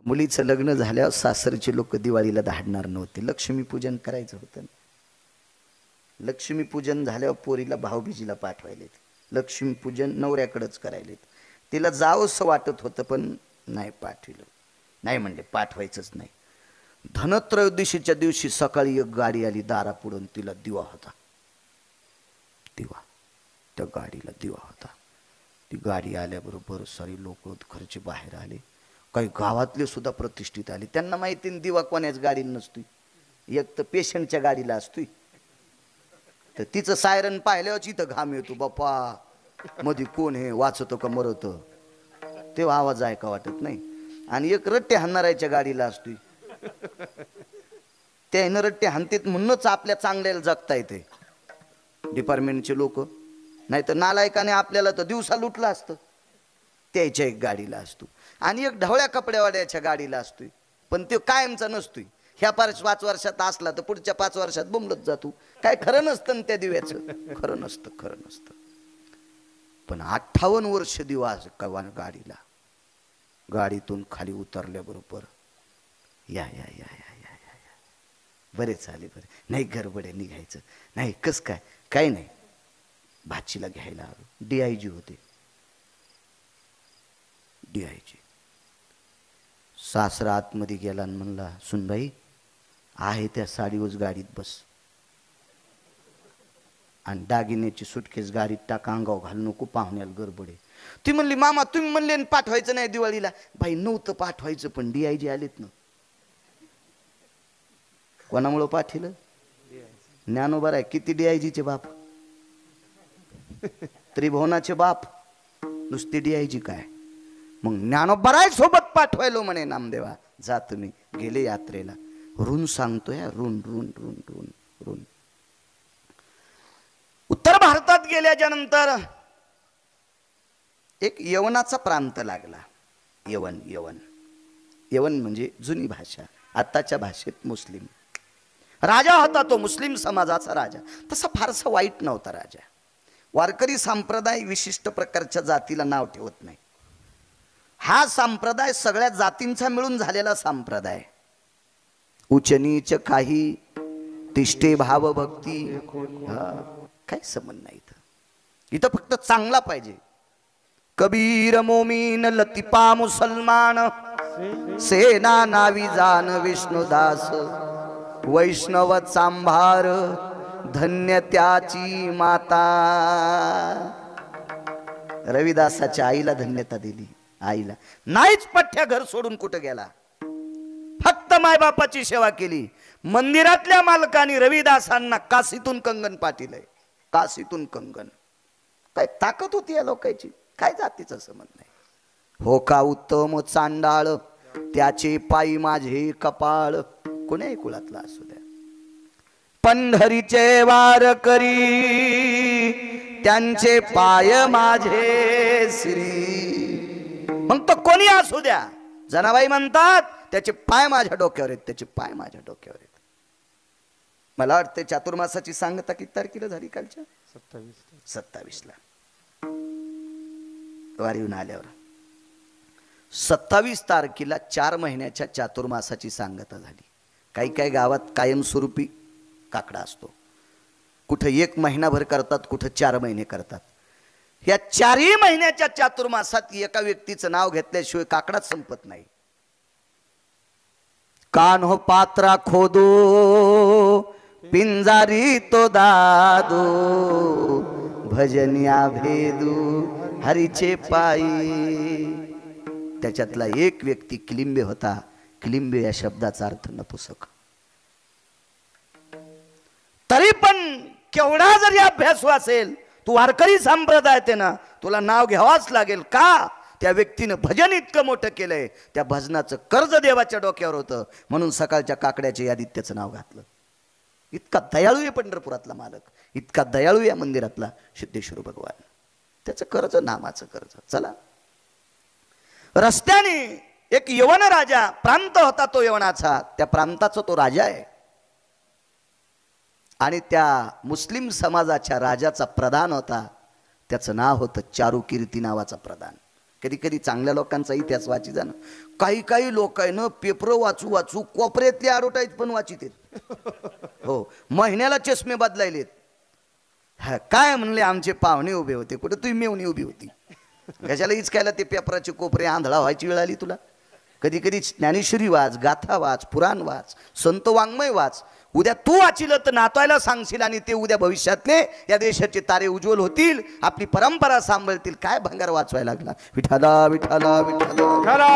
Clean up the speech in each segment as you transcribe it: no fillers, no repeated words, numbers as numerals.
मुलीचं लग्न झाल्यावर सासरचे लोक दिवाळीला धाडणार नव्हते, लक्ष्मीपूजन करायचं होतं. लक्ष्मीपूजन झाल्यावर पोरीला भाऊबीजीला पाठवायलेत, लक्ष्मीपूजन नवऱ्याकडेच करायलेत. तिला जावंसं वाटत होतं पण नाही पाठविलं. नाही म्हणले पाठवायचंच नाही. धनत्रयोदशीच्या दिवशी सकाळी एक गाडी आली दारापुढून, तिला दिवा होता. दिवा, त्या गाडीला दिवा होता. ती गाडी आल्याबरोबर सारी लोक घरचे बाहेर आले. काही गावातले सुद्धा प्रतिष्ठित आले. त्यांना माहिती दिवा कोण्याच गाडीला नसतोय, एक तर पेशंटच्या गाडीला असतोय. तर तिचं सायरन पाहिल्यावर इथं घाम येतो, बाप्पा मध्ये कोण हे वाचतो का मरतो तेव्हा आवाज ऐका वाटत नाही. आणि एक रट्टे हाणणाऱ्याच्या गाडीला असतोय, त्या रट्टे हाणतेत म्हणूनच आपल्या चांगल्याला जगता येते डिपार्टमेंटचे लोक. नाही तर नालायकाने आपल्याला तर दिवसा लुटलं असतं. त्याच्या एक गाडीला असतो. आणि एक ढवळ्या कपड्यावाड्याच्या गाडीला असतोय, पण ते कायमचा नसतोय. ह्या 5 वर्षात असला तर पुढच्या 5 वर्षात बोंबलत जातो. काय खरं नसतं ना त्या दिव्याचं, खरं नसतं, खरं नसतं. पण 58 वर्ष दिवा गाडीला. गाडीतून खाली उतरल्याबरोबर या या या या या या या बरे चाले बरे, नाही गडबडे निघायचं नाही. कस काय? काय नाही, भाचीला घ्यायला आलो. DIG होते, DIG. सासरा आतमध्ये गेला आणि म्हणला, सुनबाई आहे त्या साडीवर गाडीत बस आणि दागिन्याची सुटकेस गाडीत टाका, अंगाव घालू नको, पाहुण्याला गडबडे. ती म्हणली, मामा तुम्ही म्हणले पाठवायचं नाही दिवाळीला. बाई नव्हतं पाठवायचं, पण DIG आलेत ना. कोणामुळं पाठवलं? ज्ञानोबा आहे. किती DIGचे बाप, त्रिभुवनाचे बाप, नुसते DIG काय. मग ज्ञानोबा सोबत पाठवायलो म्हणे नामदेवा. जा तुम्ही. गेले यात्रेला. ऋण सांगतोय, ऋण ऋण ऋण ऋण ऋण. उत्तर भारतात गेल्याच्या नंतर एक यवनाचा प्रांत लागला. यवन यवन यवन म्हणजे जुनी भाषा, आताच्या भाषेत मुस्लिम. राजा होता तो मुस्लिम समाजाचा राजा. तसा फारसा वाईट नव्हता राजा. वारकरी संप्रदाय विशिष्ट प्रकारच्या जातीला नाव ठेवत नाही. हा संप्रदाय सगळ्या जातींचा मिळून झालेला संप्रदाय. उच्च नीच काही तिष्ठे भाव भक्ती, काही संबंध नाही इथं. इथं फक्त चांगला पाहिजे. कबीर मोमीन लतिपा मुसलमान, सेना नावी जान विष्णुदास, वैष्णव चांभार धन्य त्याची माता. रविदासाच्या आईला धन्यता दिली. आईला नाहीच पठ्या घर सोडून कुठं गेला, फक्त मायबापाची सेवा केली. मंदिरातल्या मालकाने रविदासांना काशीतून कंगन पाठवलंय. काशीतून कंगन. काय ताकद होती या लोकांची, काय जातीचा संबंध नाही. हो का उत्तम चांडाळ त्याचे पायी माझे कपाळ. कोण्याही कुळातला असू द्या. पंढरीचे वारकरी त्यांचे पाय माझे श्री. मग तो कोणी असू द्या. जनाबाई म्हणतात त्याचे पाय माझ्या डोक्यावर आहेत, त्याचे पाय माझ्या डोक्यावर आहेत. मला वाटतं चातुर्मासाची सांगता किती तारखेला झाली? कालच्या 27ला वारीहून आल्यावर. 27 तारखेला 4 महिन्याच्या चातुर्मासाची सांगता झाली. काही काही गावात कायमस्वरूपी काकडा असतो. कुठं 1 महिनाभर करतात, कुठं 4 महिने करतात. या 4ही महिन्याच्या चातुर्मासात एका व्यक्तीचं नाव घेतल्याशिवाय काकडाच संपत नाही. कान्हो पात्रा खोदो पिंजारी तो दादो, भजनिया भेदू हरीचे पायी. त्याच्यातला एक व्यक्ती किलिंबे होता. किलिंबे या शब्दाचा अर्थ नपुसक. तरी पण केवढा जरी अभ्यासू असेल, तू वारकरी संप्रदाय ते ना, तुला नाव घ्यावाच लागेल. का? त्या व्यक्तीनं भजन इतकं मोठं केलंय, त्या भजनाचं कर्ज देवाच्या डोक्यावर होतं, म्हणून सकाळच्या काकड्याच्या यादीत त्याचं नाव घातलं. इतका दयाळू आहे पंढरपुरातला मालक, इतका दयाळू या मंदिरातला सिद्धेश्वर भगवान. त्याचं कर्ज, नामाचं कर्ज. चला. रस्त्याने एक यवन राजा, प्रांत होता तो यवनाचा, त्या प्रांताचा तो राजा आहे. आणि त्या मुस्लिम समाजाच्या राजाचा प्रधान होता. त्याचं नाव होतं चारुकीर्ती नावाचा प्रधान. कधी कधी चांगल्या लोकांचा इतिहास वाची जाणं. काही काही लोक आहे ना पेपर वाचू वाचू कोपऱ्यातले ॲडव्हर्टाईज पण वाचित हो, महिन्याला चष्मे बदलायलेत. हा काय म्हणले आमचे पाहुणे उभे होते, कुठे तुम्ही मेवणी उभी होती, कशाला इचकायला ते पेपराचे कोपरे, आंधळा व्हायची वेळ आली तुला. कधी कधी ज्ञानेश्वरी वाच, गाथा वाच, पुराण वाच, संत वाङ्मय वाच. उद्या तू वाचिलं तर नातवायला सांगशील आणि ते उद्या भविष्यातले या देशाचे तारे उज्ज्वल होतील, आपली परंपरा सांभाळतील. काय भंगार वाचवायला लागला. विठाला विठाला विठाला.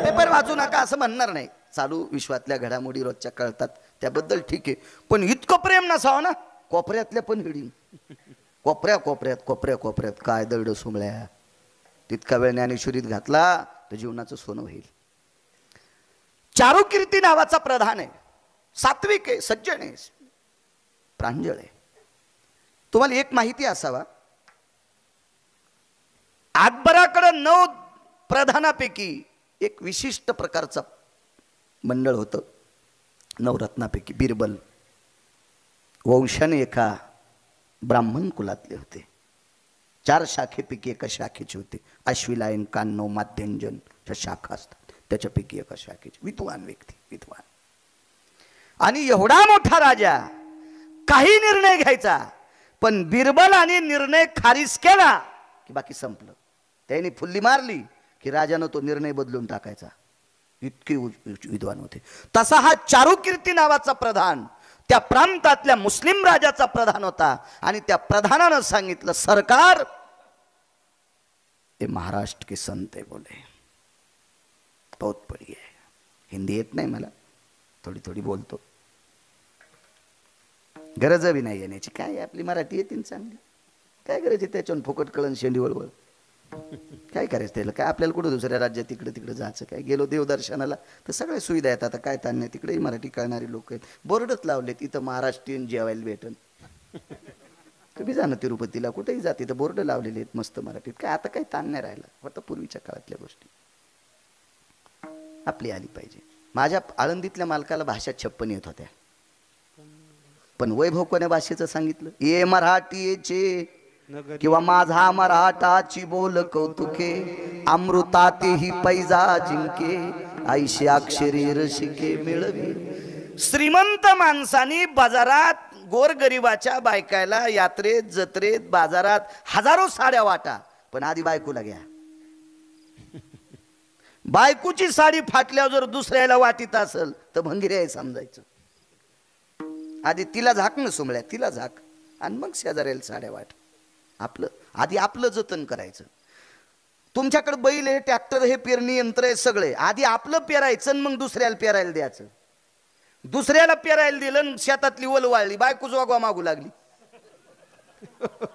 पेपर वाचू नका असं म्हणणार नाही. चालू विश्वातल्या घडामोडी रोजच्या कळतात त्याबद्दल ठीक आहे, पण इतकं प्रेम नसावं ना कोपऱ्यातल्या पण हिडी. कोपऱ्या कोपऱ्यात कोपऱ्या कोपऱ्यात काय दरड सुमळ्या. तितका वेळ ज्ञानेश्वरीत घातला तर जीवनाचं सोनं होईल. चारुकीर्ती नावाचा प्रधान आहे, सात्विक आहे, सज्जन आहे, प्रांजळ आहे. तुम्हाला एक माहिती असावा, अकबराकडे 9 प्रधानापैकी एक विशिष्ट प्रकारचा मंडळ होतं. 9 रत्नापैकी बिरबल वंशाने एका ब्राह्मण कुलातले होते. 4 शाखेपैकी एका शाखेचे होते. अश्विलायन, कान्नो, माध्यंजन शाखा असतात, त्याच्यापैकी एका शाखेचे विद्वान व्यक्ती, विद्वान. आणि एवढा मोठा राजा, काही निर्णय घ्यायचा, पण बिरबल आणि निर्णय खारिज केला की बाकी संपलं. त्याने फुल्ली मारली की राजानं तो निर्णय बदलून टाकायचा. इतके विद्वान होते. तसा हा चारुकीर्ती नावाचा प्रधान त्या प्रांतातल्या मुस्लिम राजाचा प्रधान होता. आणि त्या प्रधानानं सांगितलं, सरकार ये महाराष्ट्र के संत है बोले, बहुत बड़ी है. हिंदी येत नाही मला, थोडी थोडी बोलतो, गरज बी नाही येण्याची. काय आपली मराठी येते चांगली, काय गरज आहे त्याच्यावर फुकट कळण शेंडी वळवळ. काय करायचं त्याला, काय आपल्याला कुठं दुसऱ्या राज्यात तिकडे तिकडे जायचं काय. गेलो देवदर्शनाला तर सगळ्या सुविधा आहेत. आता काय ताण नाही, तिकडेही मराठी कळणारी लोक आहेत. बोर्डच लावलेत, इथं महाराष्ट्रीयन जेवायला भेटन. तुम्ही जा ना तिरुपतीला, कुठेही जा, तिथं बोर्ड लावलेले आहेत मस्त मराठीत. काय आता काही ताण नाही राहिला, फक्त पूर्वीच्या काळातल्या गोष्टी आपली आली पाहिजे. माझ्या आळंदीतल्या मालकाला भाषा 56 येत होत्या, पण वैभव कोण्या भाषेचं सांगितलं, ये मराठीचे किंवा माझा मराठाची बोल कौतुके, अमृतातेही पैजा जिंके, ऐशी अक्षरी रसिके मिळवी. श्रीमंत माणसानी बाजारात गोरगरिबाच्या बायकायला यात्रेत जत्रेत बाजारात हजारो साड्या वाटा, पण आधी बायकोला घ्या. बायकोची साडी फाटल्यावर जर दुसऱ्याला वाटीत असेल तर भंगिरी आहे समजायचं. आधी तिला झाक न सुमळ्या, तिला झाक, आणि मग शेजाऱ्याला साड्या वाट. आपलं आधी आपलं जतन करायचं. तुमच्याकडे बैल आहे, ट्रॅक्टर हे, पेरणी यंत्र आहे, सगळे. आधी आपलं पेरायचं मग दुसऱ्याला पेरायला द्यायचं. दुसऱ्याला पेरायला दिलं, शेतातली वल वाळली, बायको जोगवा मागू लागली.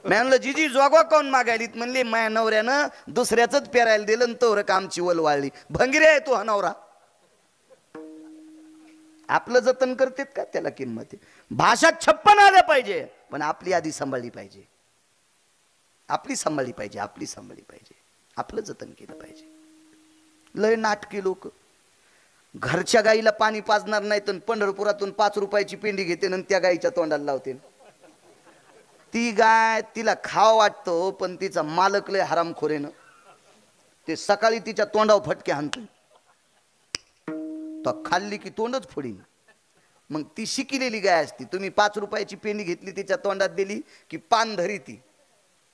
म्हणलं जीजी जोगवा काऊन मागायलीत, म्हणले माया नवऱ्यानं दुसऱ्याच पेरायला दिलं तोवर कामची वल वाळली. भंगिरी आहे तो हा नवरा. आपलं जतन करतेत का, त्याला किंमत आहे. भाषा 56 आल्या पाहिजे, पण आपली आधी सांभाळली पाहिजे, आपली सांभाळली पाहिजे, आपली सांभाळली पाहिजे, आपलं जतन केलं पाहिजे. लय नाटकी लोक घरच्या गाईला पाणी पाजणार नाही तर पंढरपुरातून 5 रुपयाची पेंडी घेते आणि त्या गाईच्या तोंडाला लावते. ती गाय तिला खाव वाटतो, पण तिचा मालक लय हरामखोरेनं ते सकाळी तिच्या तोंडावर फटके हाणतो, तो खाल्ली की तोंडच फोडीन. मग ती शिकिलेली गाय असती. तुम्ही 5 रुपयाची पेंडी घेतली, तिच्या तोंडात दिली की पान धरी, ती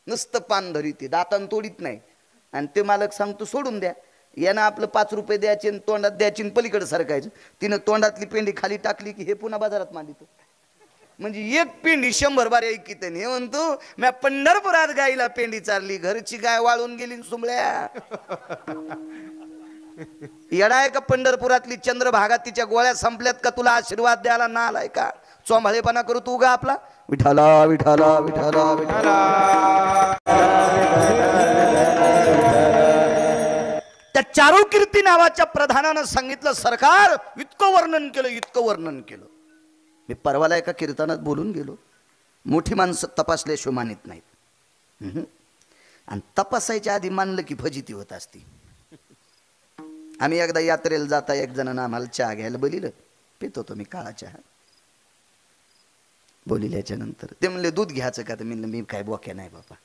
नुसतं पान धरी, ती दातान तोडीत नाही. आणि ते मालक सांगतो सोडून द्या, यानं आपलं 5 रुपये द्यायचे आणि तोंडात द्यायची, पलीकडे सरकायचं. तिनं तोंडातली पेंडी खाली टाकली की हे पुन्हा बाजारात मांडितो. म्हणजे एक पेंडी 100 बार ऐकित. हे म्हणतो मी पंढरपुरात गाईला पेंडी चालली, घरची गाय वाळून गेली सुमळ्या. येडा आहे का पंढरपुरातली चंद्रभागा, तिच्या गोळ्या संपल्यात का तुला आशीर्वाद द्यायला ना आलाय का. चोंभाळेपणा करू तू गा आपला. विठाला विठाला विठाला विठाला. त्या चारुकीर्ती नावाच्या प्रधानानं सांगितलं, सरकार इतकं वर्णन केलं, इतकं वर्णन केलं. मी परवाला एका कीर्तनात बोलून गेलो, मोठी माणसं तपासल्याशिवाय मानित नाहीत. आणि तपासायच्या आधी मानलं की फजिती होत असती. आम्ही एकदा यात्रेला जाता एक जणांना आम्हाला चहा घ्यायला बोलिलं, पितो तो मी काळा चहा. बोलिल्याच्या नंतर ते म्हणले दूध घ्यायचं का? तर म्हणलं मी काय बोक्या नाही बाबा.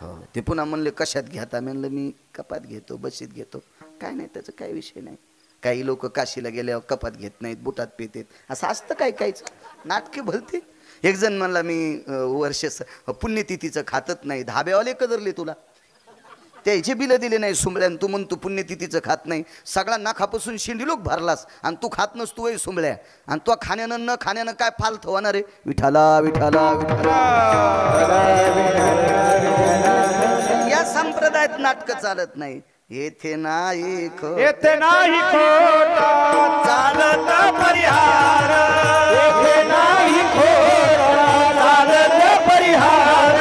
हो. ते पुन्हा म्हणले कशात घ्याता? म्हणलं मी कपात घेतो, बशीत घेतो. काय नाही त्याचं काही विषय नाही. काही लोक काशीला गेल्यावर कपात घेत नाहीत, बुटात पितेत, असं असतं काय काहीच नाटके भलते. एक जण म्हणला मी वर्ष पुण्यतिथीचं खातच नाही. धाब्यावाले कदरले तुला, त्याचे बिलं दिले नाही सुंबळ्यान, तू म्हणतो पुण्यतिथीचं खात नाही. सगळा नाखापासून शिंडिलोक भरलास आणि तू खात नसतो वय सुंबळ्या. आणि तो खाण्यानं न खाण्यानं काय फालत होणार रे? विठाला विठाला विठाला. या संप्रदायात नाटक चालत नाही. येथे नाही खोटा चालत परिहार, येथे नाही खोटा चालत परिहार.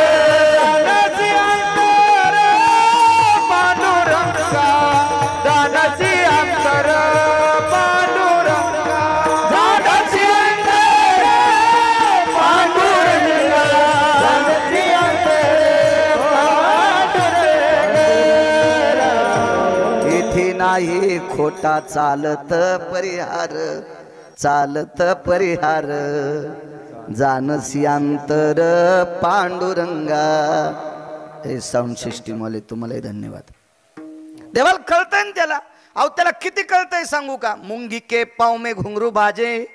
नाही खोटा चालत परिहार, चालत परिहार. जानसी अंतर पांडुरंगा. हे साऊंड सिस्टीम वाले तुम्हालाही धन्यवाद. देवाला कळतंय ना त्याला. अहो त्याला किती कळतंय सांगू का? मुंगी के पाव में घुंगरू बाजे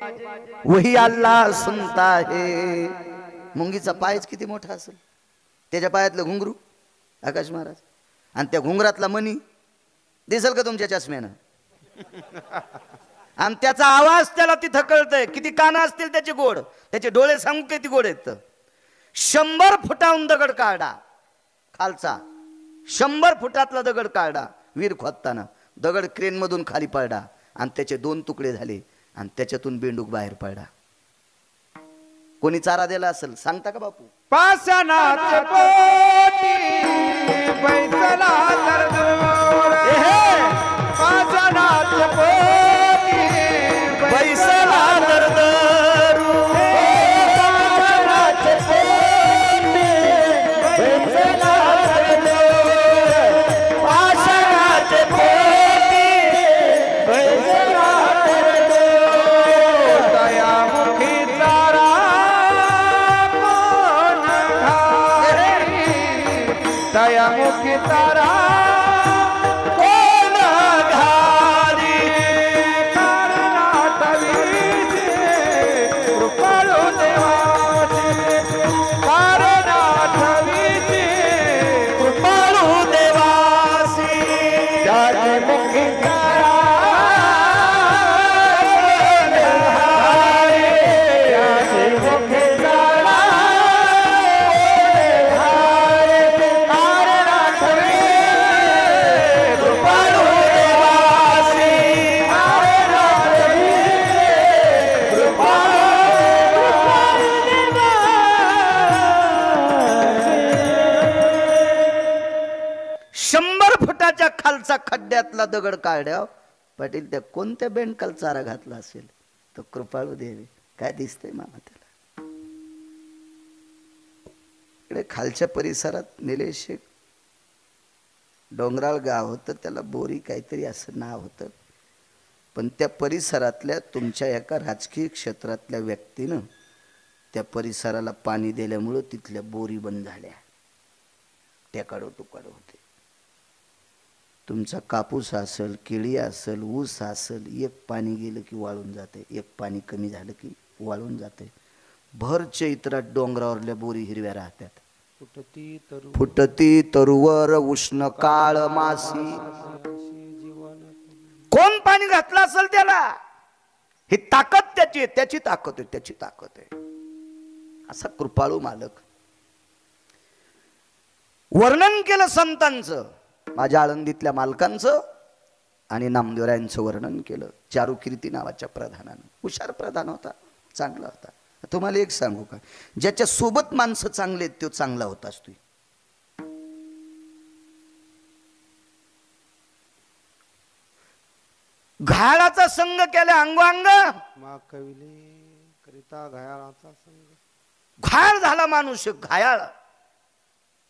वही अल्लाह सुनता है. मुंगीचा पायच किती मोठा असेल, त्याच्या पायातलं घुंगरू आकाश महाराज, आणि त्या घुंगरातला मणी दिसल का तुमच्या चष्म्यानं? आणि त्याचा आवाज त्याला तिथं कळतंय. किती कान असतील त्याचे गोड, त्याचे डोळे सांगू किती गोड आहेत. 100 फुटाहून दगड काढा खालचा, 100 फुटातला दगड काढा. वीर खोदताना दगड क्रेन मधून खाली पडला आणि त्याचे 2 तुकडे झाले आणि त्याच्यातून बेंडूक बाहेर पडला. कोणी चारा दिला असेल सांगता का बापू? पाषाणाचे पोटी बैसला दरदूर, पाषाणाचे पोटी बैसला दरदरू, पाषाणाचे पोटी बैसला दरदूर, पाषाणाचे पोटी बैसला दरदूर. दयामुखी तारा दयामुखी तारा कोण घाली, कारणाटवीचे कृपाळू देवाचे, कारणाटवीचे कृपाळू देवासी. त्याची मुखी तारा त्याची मुखी तारा खालचा खड्ड्यातला दगड काढ्या. पाटील त्या कोणत्या बेंडकाल चारा घातला असेल? तो कृपाळू देवी. काय दिसतंय मामा त्याला? इकडे खालच्या परिसरात निलेश डोंगराळ गाव होतं, त्याला बोरी काहीतरी असं नाव होतं. पण त्या परिसरातल्या तुमच्या एका राजकीय क्षेत्रातल्या व्यक्तीनं त्या परिसराला पाणी दिल्यामुळं तिथल्या बोरी बंद झाल्या, टेकाडो तुकाडो होते. तुमचा कापूस असेल, केळी असेल, ऊस असेल, एक पाणी गेलं की वाळून जाते, एक पाणी कमी झालं की वाळून जाते. भर चैत्रात डोंगरावरल्या बोरी हिरव्या राहतात. फुटती तरुवर उष्ण काळ मासी. कोण पाणी घातलं असेल त्याला? ही ताकद त्याची आहे, त्याची ताकद आहे, त्याची ताकद आहे. असा कृपाळू मालक. वर्णन केलं संतांचं, माझ्या आळंदीतल्या मालकांचं आणि नामदेवरायांचं वर्णन केलं चारुकीर्ती नावाच्या प्रधानानं. हुशार प्रधान होता, चांगला होता. तुम्हाला एक सांगू का? ज्याच्या सोबत माणसं चांगले आहेत तो चांगला होता असतो. घायाळाचा संघ केला अंगोंग, घायाळ झाला माणूस, घायाळ.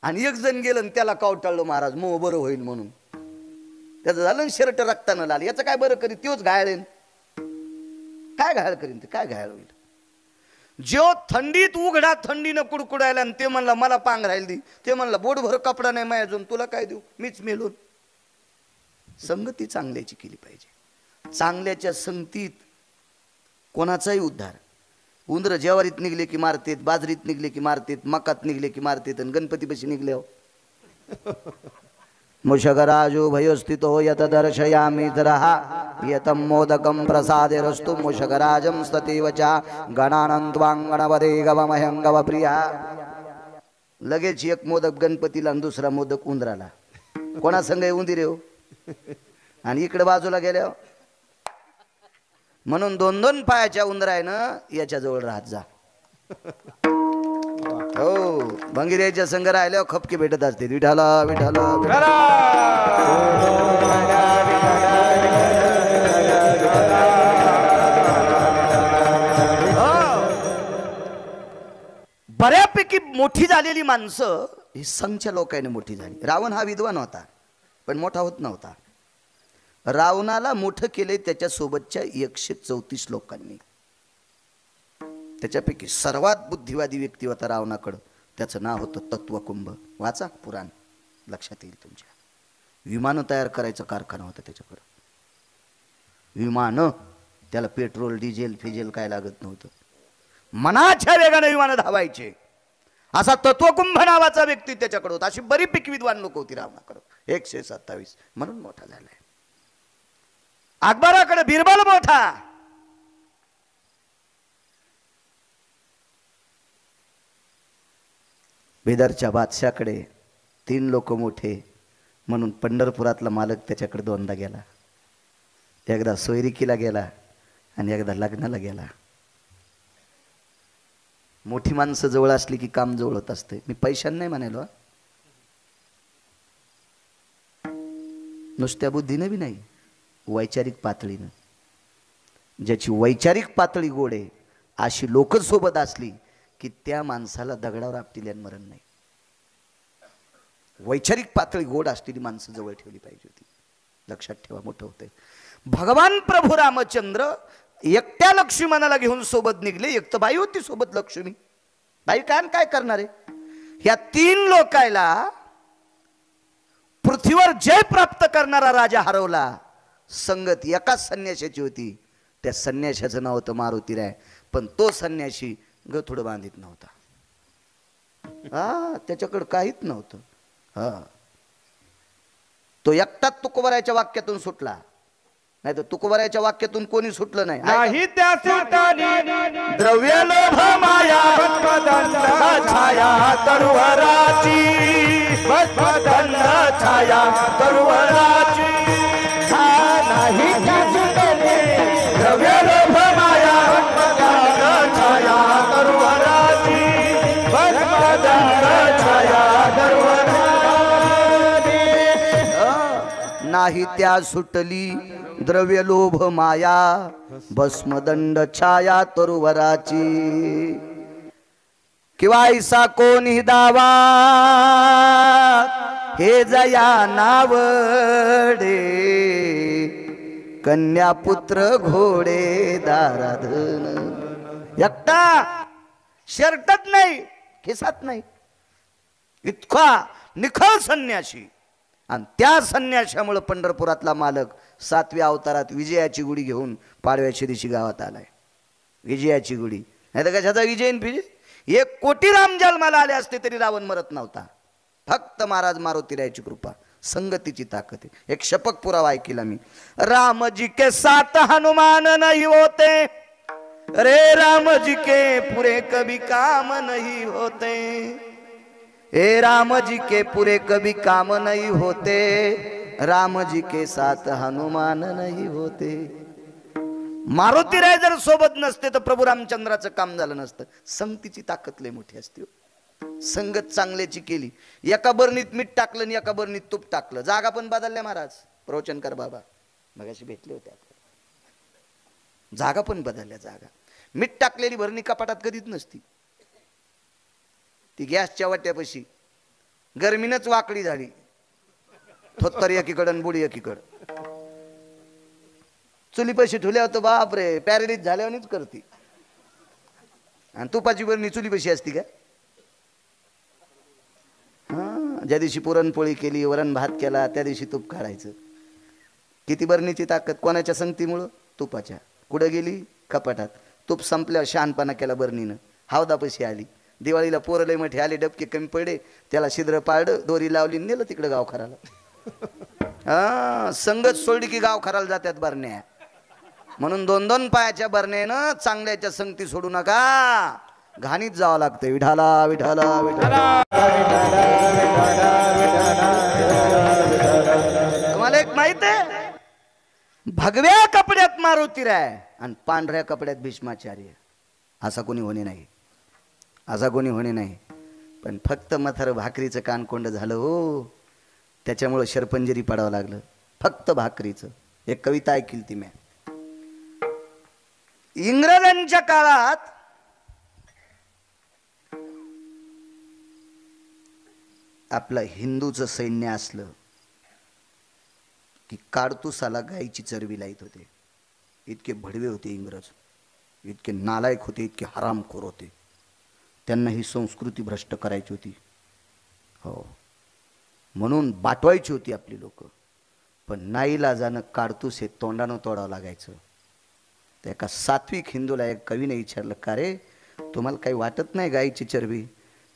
आणि एक जण गेलं त्याला कावटाळलं महाराज, मग बरं होईल म्हणून. त्याचं झालं शर्ट रक्तानं लाल. याचं काय बरं करीन? तोच घायाळ. काय घायाळ करीन ते? काय घायाळ होईल? जो थंडीत उघडा थंडीनं कुडकुडायला आणि ते म्हणला मला पांग राहील दी, ते म्हणला बोटभर कपडा नाही माय अजून, तुला काय देऊ, मीच मेलून. संगती चांगल्याची केली पाहिजे. चांगल्याच्या संगतीत कोणाचाही उद्धार. उंदर ज्वारीत निघले की मारतेत, बाजरीत निघले की मारतेत, मकात निघले की मारतेत, आणि गणपती पशी निघले हो. मुषगराजो भयोस्थितो यत दर्शयामि धरहा यतं मोदकं प्रसादेरस्तु मुषगराजं स्ततीवचा गणानन्त्वाङ्गणपदे गवमह्यं गवप्रिया. लगेच एक मोदक गणपतीला आणि दुसरा मोदक उंदराला. कोणा संग उंदीर हो, आणि इकडे बाजूला गेल्या. म्हणून 2-2 पायाच्या उंदरायनं याच्या जवळ राहत जा. हो, भंगिऱ्याच्या संघ राहिल्यावर खपके भेटत असते. विठाला विठाला बऱ्यापैकी मोठी झालेली माणसं ही संघच्या लोकांनी मोठी झाली. रावण हा विद्वान होता पण मोठा होत नव्हता. रावणाला मोठं केले त्याच्या सोबतच्या 134 लोकांनी. त्याच्यापैकी सर्वात बुद्धिवादी व्यक्ती होता रावणाकडं. त्याचं नाव होतं तत्वकुंभ. वाचा पुराण, लक्षात येईल तुमच्या. विमानं तयार करायचा कारखाना होता त्याच्याकडं. विमानं, त्याला पेट्रोल डिझेल फिजेल काय लागत नव्हतं. मनाच्या वेगाने विमानं धावायचे. असा तत्वकुंभ नावाचा व्यक्ती त्याच्याकडे होता. अशी बरीपैकी विद्वान लोक होती रावणाकडं. 127 म्हणून मोठा झालाय. अकबराकडे बिरबल मोठा. बिदरच्या बादशाकडे 3 लोक मोठे म्हणून पंढरपुरातला मालक त्याच्याकडे 2दा गेला. एकदा सोयरिकीला गेला आणि एकदा लग्नाला गेला. मोठी माणसं जवळ असली की काम जवळ होत असते. मी पैशाने नाही म्हणालो, नुसत्या बुद्धीने बी नाही, वैचारिक पातळीनं. ज्याची वैचारिक पातळी गोड आहे अशी लोक सोबत असली की त्या माणसाला दगडावर आपटिल्यान मरण नाही. वैचारिक पातळी गोड असलेली माणसं जवळ ठेवली पाहिजे होती. लक्षात ठेवा, मोठं होतंय. भगवान प्रभू रामचंद्र एकट्या लक्ष्मणाला घेऊन सोबत निघले. एक तर बाई होती सोबत लक्ष्मी. बाई काय करणार आहे. ह्या 3 लोकायला पृथ्वीवर जय प्राप्त करणारा राजा हरवला. संगत एकाच संन्याशाची होती. त्या संन्याशाचं नाव होतं मारुतीराय. पण तो संन्याशी गथुड बांधित नव्हता. त्याच्याकडे काहीच नव्हतं. तो एकटाच तुकोबराच्या वाक्यातून सुटला. नाही तर तुकोबराच्या वाक्यातून कोणी सुटलं नाही. नाही त्या सुटानी द्रव्य लोभ माया छाया तरुवराची, छाया तरुवराची. नाही त्या सुटानी द्रव्य लोभ माया छाया तरुवराची, छाया तरुवराची. नाही त्या सुटली द्रव्य लोभ माया, भस्मदंड छाया तरुवराची. किंवा ऐसा कोणी दावा हे जया नावडे, कन्या पुत्र घोडे दाराधन. एकटा, शर्टच नाही खिसात नाही, इतका निखळ संन्याशी. आणि त्या संन्याशामुळे पंढरपुरातला मालक 7व्या अवतारात विजयाची गुढी घेऊन पाडव्याच्या दिवशी गावात आलाय. विजयाची गुढी. नाही तर कशाचा विजय फिजे. 1 कोटी राम जन्माला आले असते तरी रावण मरत नव्हता. फक्त महाराज मारुतीरायाची कृपा, संगतीची ताकद आहे. एक शपक पुरावा ऐकला मी. राम जी के साथ हनुमान नहीं होते, रे राम जी के पूरे कभी काम नहीं होते. हे राम जी के पूरे कभी काम नहीं होते, राम जी के साथ हनुमान नहीं होते. मारुतीराय जर सोबत नसते तर प्रभू रामचंद्राचं काम झालं नसतं. संगतीची ताकद लय मोठी असते. संगत चांगल्याची केली. एका बरणीत मीठ टाकलं आणि एका बरणीत तूप टाकलं, जागा पण बदलल्या. महाराज प्रवचनकर बाबा मगाशी भेटले होते आपल्याला. जागा पण बदलल्या. जागा मीठ टाकलेली भरणी कपाटात कधीच नसती. ती गॅसच्या वाट्यापाशी गर्मीनच वाकडी झाली. थोत्तर एकीकडं बुडी एकीकडं. चुलीपाशी ठुल्या होतं बाप रे, पॅरेलिस झाल्यावरच करती. आणि तुपाची बरणी चुली कशी असती का? हा, ज्या दिवशी पुरणपोळी केली, वरण भात केला, त्या दिवशी तूप काढायचं. किती बरणीची ताकद? कोणाच्या संगतीमुळं? तुपाच्या. कुठं गेली? कपाटात. तूप संपल्यावर शहाणपणा केला बरणीनं, हावदापशी आली. दिवाळीला पोरं लय मोठे आले, डबके कमी पडे, त्याला छिद्र पाडलं, दोरी लावली, नेलं तिकडं गाव खराला. हा, संगत सोडली की गाव खराला जात्यात बरण्या. म्हणून 2-2 पायाच्या बरण्यानं चांगल्याच्या संगती सोडू नका, घाणीत जावं लागतं. विठाला विठाला विठाला. तुम्हाला एक माहित आहे, भगव्या कपड्यात मारुतीराय आणि पांढऱ्या कपड्यात भीष्माचार्य. असा कोणी होणे नाही, असा कोणी होणे नाही. पण फक्त मथार भाकरीचं कानकोंड झालं हो, त्याच्यामुळं शरपंजरी पडावं लागलं. फक्त भाकरीचं. एक कविता ऐकली ती मी. इंग्रजांच्या काळात आपलं हिंदूचं सैन्य असलं की काडतुसाला गायीची चरबी लाईत होते. इतके भडवे होते इंग्रज, इतके नालायक होते, इतके हरामखोर होते. त्यांना ही संस्कृती भ्रष्ट करायची होती. हो, म्हणून बाटवायची होती आपली लोक. पण नाईलाजानं काडतूस हे तोंडानं तोडावं लागायचं. तर एका सात्विक हिंदूला एक कवीने विचारलं, का रे तुम्हाला काही वाटत नाही गायीची चरबी?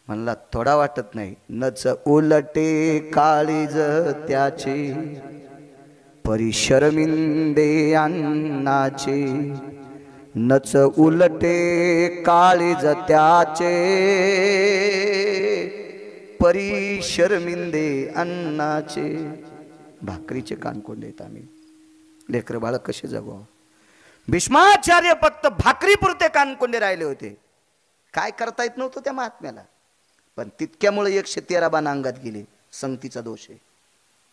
म्हणला, थोडा वाटत नाही. नच उलटे काळीज त्याचे, परिशर्मिंदे अन्नाचे. नच उलटे काळीज त्याचे, परिशर्मिंदे अन्नाचे. भाकरीचे कानकोंडे आहेत आम्ही. लेकर बाळ कसे जगवा? भीष्माचार्य फक्त भाकरीपुरते कानकोंडे राहिले होते. काय करता येत नव्हतं त्या महात्म्याला. पण तितक्यामुळे 113 बाण अंगात गेले. संगतीचा दोष आहे,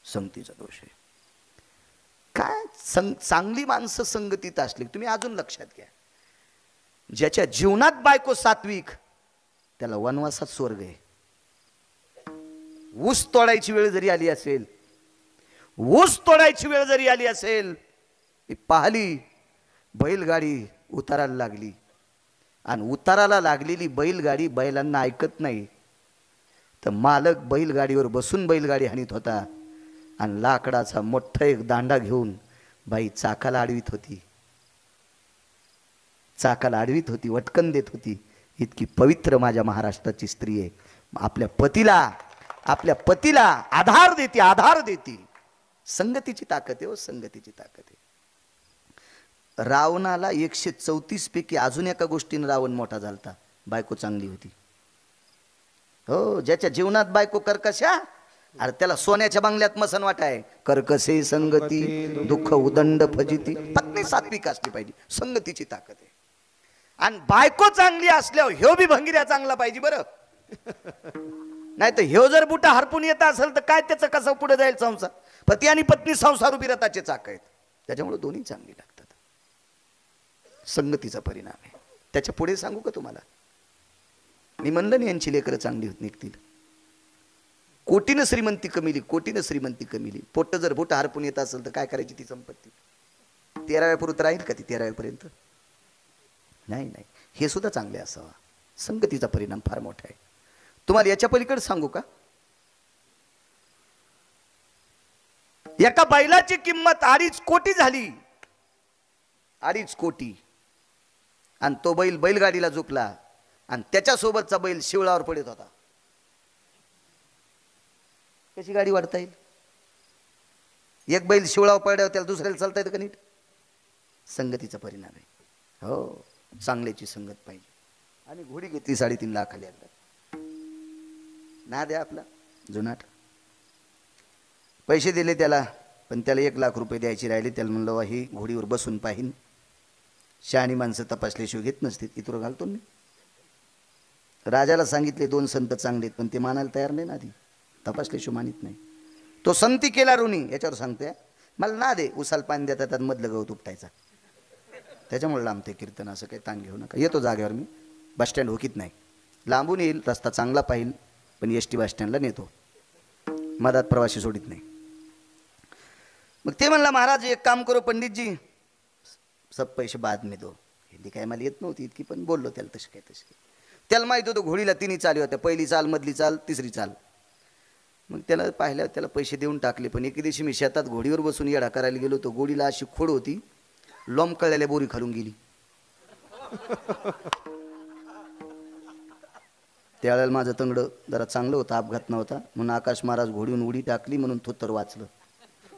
संगतीचा दोष आहे. काय चांगली माणसं संगतीत असली, तुम्ही अजून लक्षात घ्या, ज्याच्या जीवनात बायको सात्विक, त्याला वनवासात स्वर्ग आहे. ऊस तोडायची वेळ जरी आली असेल, ऊस तोडायची वेळ जरी आली असेल, पाहिली बैलगाडी उतारायला लागली, आणि उताराला लागलेली बैलगाडी बैलांना ऐकत नाही, तर मालक बैलगाडीवर बसून बैलगाडी हाणीत होता, आणि लाकडाचा मोठा एक दांडा घेऊन बाई चाकाला आडवीत होती, चाकाला आडवीत होती, वटकन देत होती. इतकी पवित्र माझ्या महाराष्ट्राची स्त्री आहे. आपल्या पतीला आधार देते, आधार देते. संगतीची ताकद आहे हो, संगतीची ताकद आहे. रावणाला 134 पैकी अजून एका गोष्टीने रावण मोठा झालता, बायको चांगली होती. हो, ज्याच्या जीवनात बायको कर्कशा, अरे त्याला सोन्याच्या बंगल्यात मसन वाटाय. कर्कशे संगती दुःख उदंड फजिती. पत्नी सात्विक असली पाहिजे, संगतीची ताकद आहे. आणि बायको चांगली असल्यावर ह्यो बी भंगिऱ्या चांगला पाहिजे बरं. नाही तर ह्यो जर बुटा हरपून येत असेल तर काय त्याचं कसं पुढे जाईल संसार? पती आणि पत्नी संसार उभी रथाचे चाक आहेत. त्याच्यामुळे दोन्ही चांगली लागतात. संगतीचा परिणाम आहे. त्याच्या पुढे सांगू का तुम्हाला? मी म्हणलं नाही यांची लेकरं चांगली होत निघतील. कोटीनं श्रीमंती कमिली, कोटीनं श्रीमंती कमिली. पोट जर बोट हरपून येत असेल तर काय करायची ती संपत्ती? 13व्या पुरत राहील का ती 13व्या पर्यंत? नाही नाही, हे सुद्धा चांगले असावा. संगतीचा परिणाम फार मोठा आहे. तुम्हाला याच्या पलीकडे सांगू का? एका बैलाची किंमत 2.5 कोटी झाली, 2.5 कोटी. आणि तो बैल बैलगाडीला झोपला, आणि त्याच्यासोबतचा बैल शिवळावर पडत होता. कशी गाडी वाढता येईल? एक बैल शिवळावर पडल्यावर त्याला दुसऱ्याला चालता येतं का नीट? संगतीचा परिणाम आहे. हो, चांगल्याची संगत पाहिजे. आणि घोडी घेतली 3.5 लाखाला एकदा. ना द्या आपला जुनाट. पैसे दिले त्याला, पण त्याला 1 लाख रुपये द्यायचे राहिले. त्याला म्हणलं, ही घोडीवर बसून पाहिन. शहाणी माणसं तपासल्याशिवाय घेत नसते. इतर घालतो मी. राजाला सांगितले 2 संत चांगले आहेत, पण ते मानायला तयार नाही ना. ती तपासल्याशिवाय मानित नाही. तो संती केला ऋणी. याच्यावर सांगतोय, मला ना दे, उसाला पाणी देतात, त्यात मधलं गवत उपटायचा. त्याच्यामुळे लांबते कीर्तन. असं काही ताण घेऊ नका. येतो जागेवर मी. बसस्टँड होकीत नाही, लांबून येईल. रस्ता चांगला पाहिल, पण ST बसस्टँडला नेतो. मधात प्रवासी सोडित नाही. मग ते म्हणला, महाराज एक काम करो पंडित जी, सब पैसे बाद में दो. हिंदी काय मला येत नव्हती इतकी, पण बोललो त्याला तशी काय तशी. त्याला माहित होतं घोडीला तिन्ही चाली होत्या, पहिली चाल, मधली चाल, तिसरी चाल. मग त्याला पाहिल्यावर त्याला पैसे देऊन टाकले. पण एके दिवशी मी शेतात घोडीवर बसून येडा करायला गेलो होतो. घोडीला अशी खोड होती, लोंबकळलेल्या बोरी खालून गेली. त्यावेळेला माझं तंगडं जरा चांगलं होतं, अपघात नव्हता म्हणून आकाश महाराज घोडीहून उडी टाकली म्हणून थोत्तर वाचलं.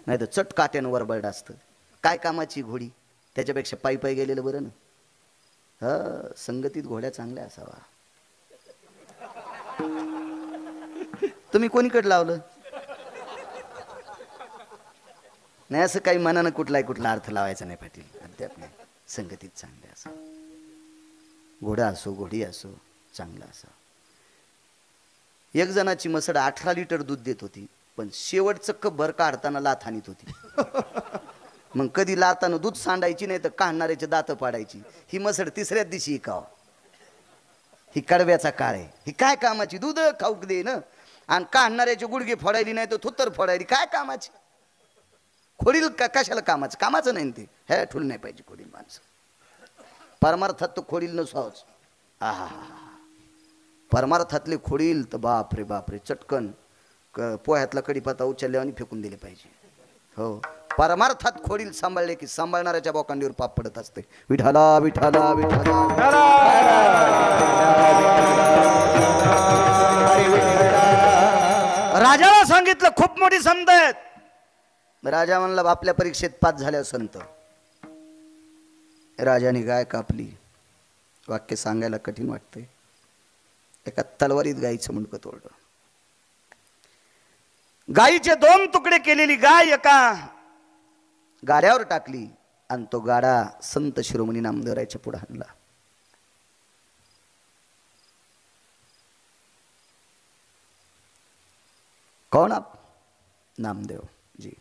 नाही तर चट काट्यानं वरबडलं असतं. काय कामाची घोडी, त्याच्यापेक्षा पायी पायी गेलेलं बरं ना. संगतीत घोड्या चांगल्या असावा. तुम्ही कोणीकडे लावलं नाही, असं काही मनानं कुठला अर्थ लावायचा नाही पाटील. अद्याप नाही, संगतीत चांगल्या असावं. घोडा असो घोडी असो चांगला असावं. एक जणाची मसड 18 लिटर दूध देत होती, पण शेवटचं कप भर काढताना लाथ हानीत होती. मग कधी लातानं दूध सांडायची नाही तर काढणाऱ्याचे दात पाडायची. ही मसड तिसऱ्याच दिवशी इकाव. ही कडव्याचा काळ आहे. ही काय कामाची, दूध खाऊक दे ना, आणि काढणाऱ्याचे गुडघे फोडायली नाही तर थुत्तर फोडायली. काय कामाची खोडील कशाला कामाचं, कामाचं नाही ते. हे ठुल नाही पाहिजे खोडील माणसं. परमार्थात तो खोडील नसावच. आहा, परमार्थातले खोडील तर बापरे बापरे, चटकन पोह्यातला कडीपत्ता उचलल्या आणि फेकून दिले पाहिजे. हो, परमार्थात खोडील सांभाळले की सांभाळणाऱ्याच्या बोकांडीवर पाप पडत असते. विठाला विठाला विठाला. राजाला सांगितलं खूप मोठी संत आहेत. राजा म्हणला आपल्या परीक्षेत पास झाल्या संत. राजाने गाय कापली. वाक्य सांगायला कठीण वाटतंय. एका तलवारीत गायीचं मुंडकं तोडलं. गायीचे 2 तुकडे केलेली गाय एका गाड्यावर टाकली आणि तो गाडा संत शिरोमणी नामदेवरायच्या पुढे आणला. कौन आप? नामदेव जी.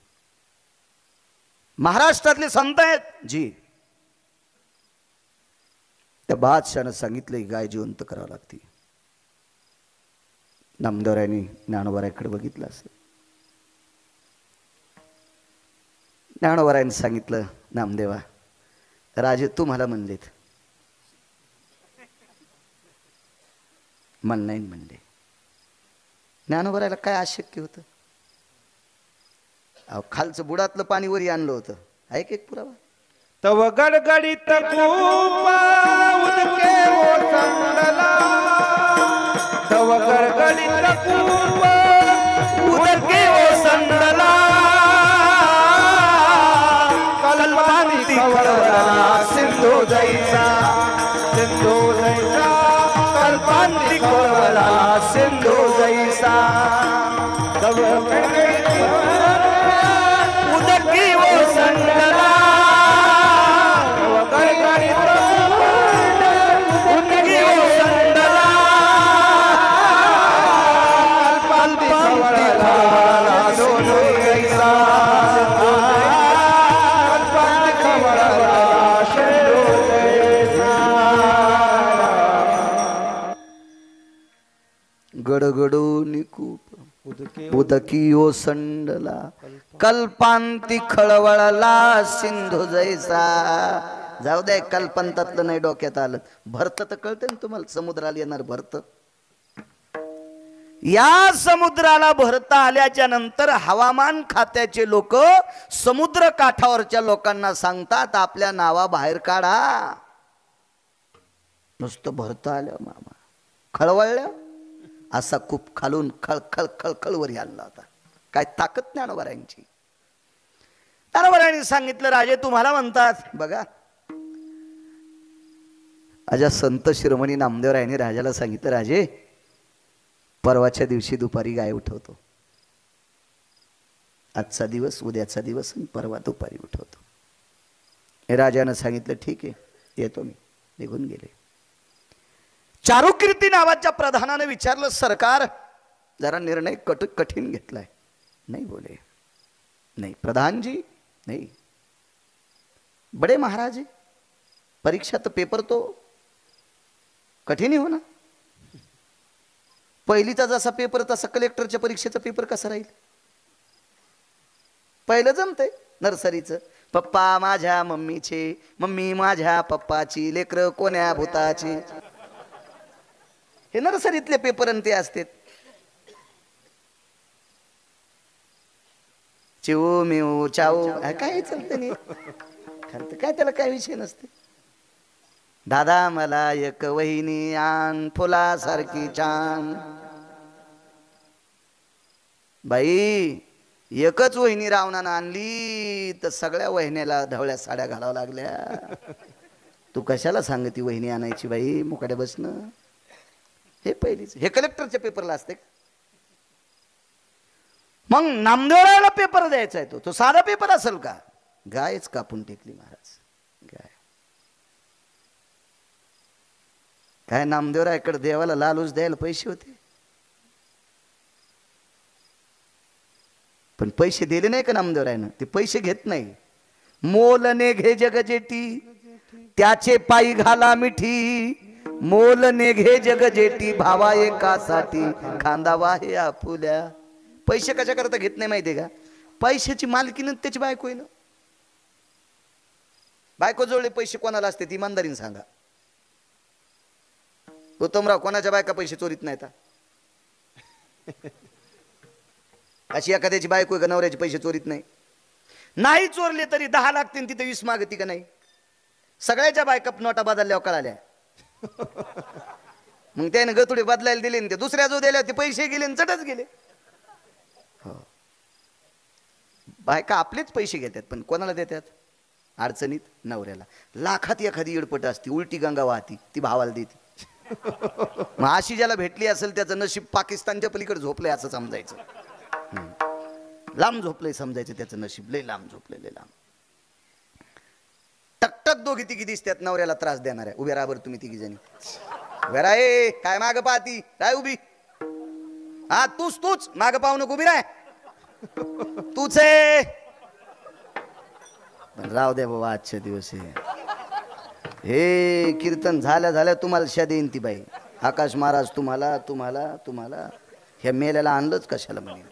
महाराष्ट्रातले संत आहेत जी. त्या बादशाहनं सांगितलं ही गाय जिवंत करावं लागते. नामदेवरायांनी ज्ञानोबारायकडे बघितलं असं. ज्ञानोबारायांनी सांगितलं, नामदेवा राजे तू मला म्हणलेत. मन नाही म्हणले. ज्ञानोबारायला काय अशक्य होतं. खालचं बुडातलं पाणी वरी आणलं होतं. ऐक एक पुरावा. तव गडगडीत खूप उदके ओसंडला, तव गडगडीत खूप उदके ओसंडला, कल्पांती खवळला सिंधू जैसा, सिंधू जैसा, कल्पांती खवळला सिंधू जैसा. तव गडगडीत उदके ओसंडला, गडगडून खूप उदकी ओसंडला, कल्पांती खळवळला सिंधू जैसा. जाऊ दे, कल्पंतातलं नाही डोक्यात आलं. भरत तर कळते ना तुम्हाला, समुद्राला येणार भरत. या समुद्राला भरता आल्याच्या नंतर हवामान खात्याचे लोक समुद्र काठावरच्या लोकांना सांगतात आपल्या नावा बाहेर काढा. नुसतं भरता आल्या मामा खळवळल्या असा खूप खालून खळखळ खळखळ वरी आणला होता. काय ताकद ज्ञानोबारायांची. ज्ञानोबारायांनी सांगितलं, राजे तुम्हाला म्हणतात. बघा, आजा संत शिरोमणी नामदेवरायांनी राजाला सांगितलं, राजे परवाच्या दिवशी दुपारी गाय उठवतो. आजचा दिवस, उद्याचा दिवस आणि परवा दुपारी उठवतो. हे राजानं सांगितलं, ठीक आहे येतो मी. निघून गेले. चारुकीर्ती नावाच्या प्रधानाने विचारलं, सरकार जरा निर्णय कठीण घेतलाय. नहीं बोले, नहीं प्रधान जी नहीं, बड़े महाराज जी, परीक्षा तो पेपर तो कठीण ही हो ना. पहिलीचा जसा पेपर तसा कलेक्टरच्या परीक्षेचा पेपर कसा राहील. पहिलं जमतंय नर्सरीचं, पप्पा माझ्या मम्मीचे, मम्मी माझ्या पप्पाची, लेकर कोण्या भूताची. हे नर्सरीतले पेपर आणि ते असतात. चिऊ मिऊ चाऊ काय चालतं नाही खरं काय, त्याला काय विषय नसते. दादा मला एक वहिनी आण फुलासारखी छान. बाई एकच वहिनी रावणानं आणली तर सगळ्या वहिन्याला ढवळ्या साड्या घालाव्या लागल्या. तू कशाला सांगती वहिनी आणायची बाई, मुकाड्या बसणं. हे पहिलीच, हे कलेक्टरच्या पेपरला असते. मग नामदेवरायाला पेपर द्यायचा आहे, तो साधा पेपर असेल का? गायच कापून टेकली महाराज, गाय. काय नामदेवरायाकडे देवाला लालूच द्यायला पैसे होते, पण पैसे दिले नाही का नामदेवरायानं? ते पैसे घेत नाही. मोलने घे जगजेटी त्याचे पायी घाला मिठी, मोलने घे जगजेटी भावा एकासाठी खांदा वाहे आपुल्या. पैसे कशा करता घेत नाही माहितीये का? पैशाची मालकीनं त्याची बायको आहे ना. बायको जोडले पैसे कोणाला असते ती इमानदारीने सांगा. उत्तमराव कोणाच्या बायका पैसे चोरीत नाहीत? अशी एखाद्याची बायको का नवऱ्याचे पैसे चोरीत नाही? नाही चोरले तरी 10 लागतील तिथे 20 मागती का नाही? सगळ्याच्या बायका नोटा बदलल्यावर कळाल्या. मग त्याने गतुडे बदलायला दिले ते दुसऱ्या जो दिल्या ते पैसे गेले चटच गेले. बायका आपलेच पैसे घेतात पण कोणाला देतात? अडचणीत नवऱ्याला. लाखात एखादी इडपट असती, उलटी गंगा वाहती, ती भावाला देते. मग अशी ज्याला भेटली असेल त्याचं नशीब पाकिस्तानच्या पलीकडे झोपलंय असं समजायचं. लांब झोपलंय समजायचं त्याचं नशीब, लय लांब झोपलंय, लय लांब. टकटक दोघी तिघी दिसतात नवऱ्याला त्रास देणार आहे. उभ्या राहा तुम्ही तिघी जणी, उभ्या राहा. काय माग पाहती, काय उभी? हा तूच माग पाहू नको, उभी राह. तूच आहे. राव द्या बाबा, आजच्या दिवस हे कीर्तन झाल्या तुम्हाला शा देईन ती बाई. आकाश महाराज तुम्हाला ह्या मेल्याला आणलंच कशाला म्हणे.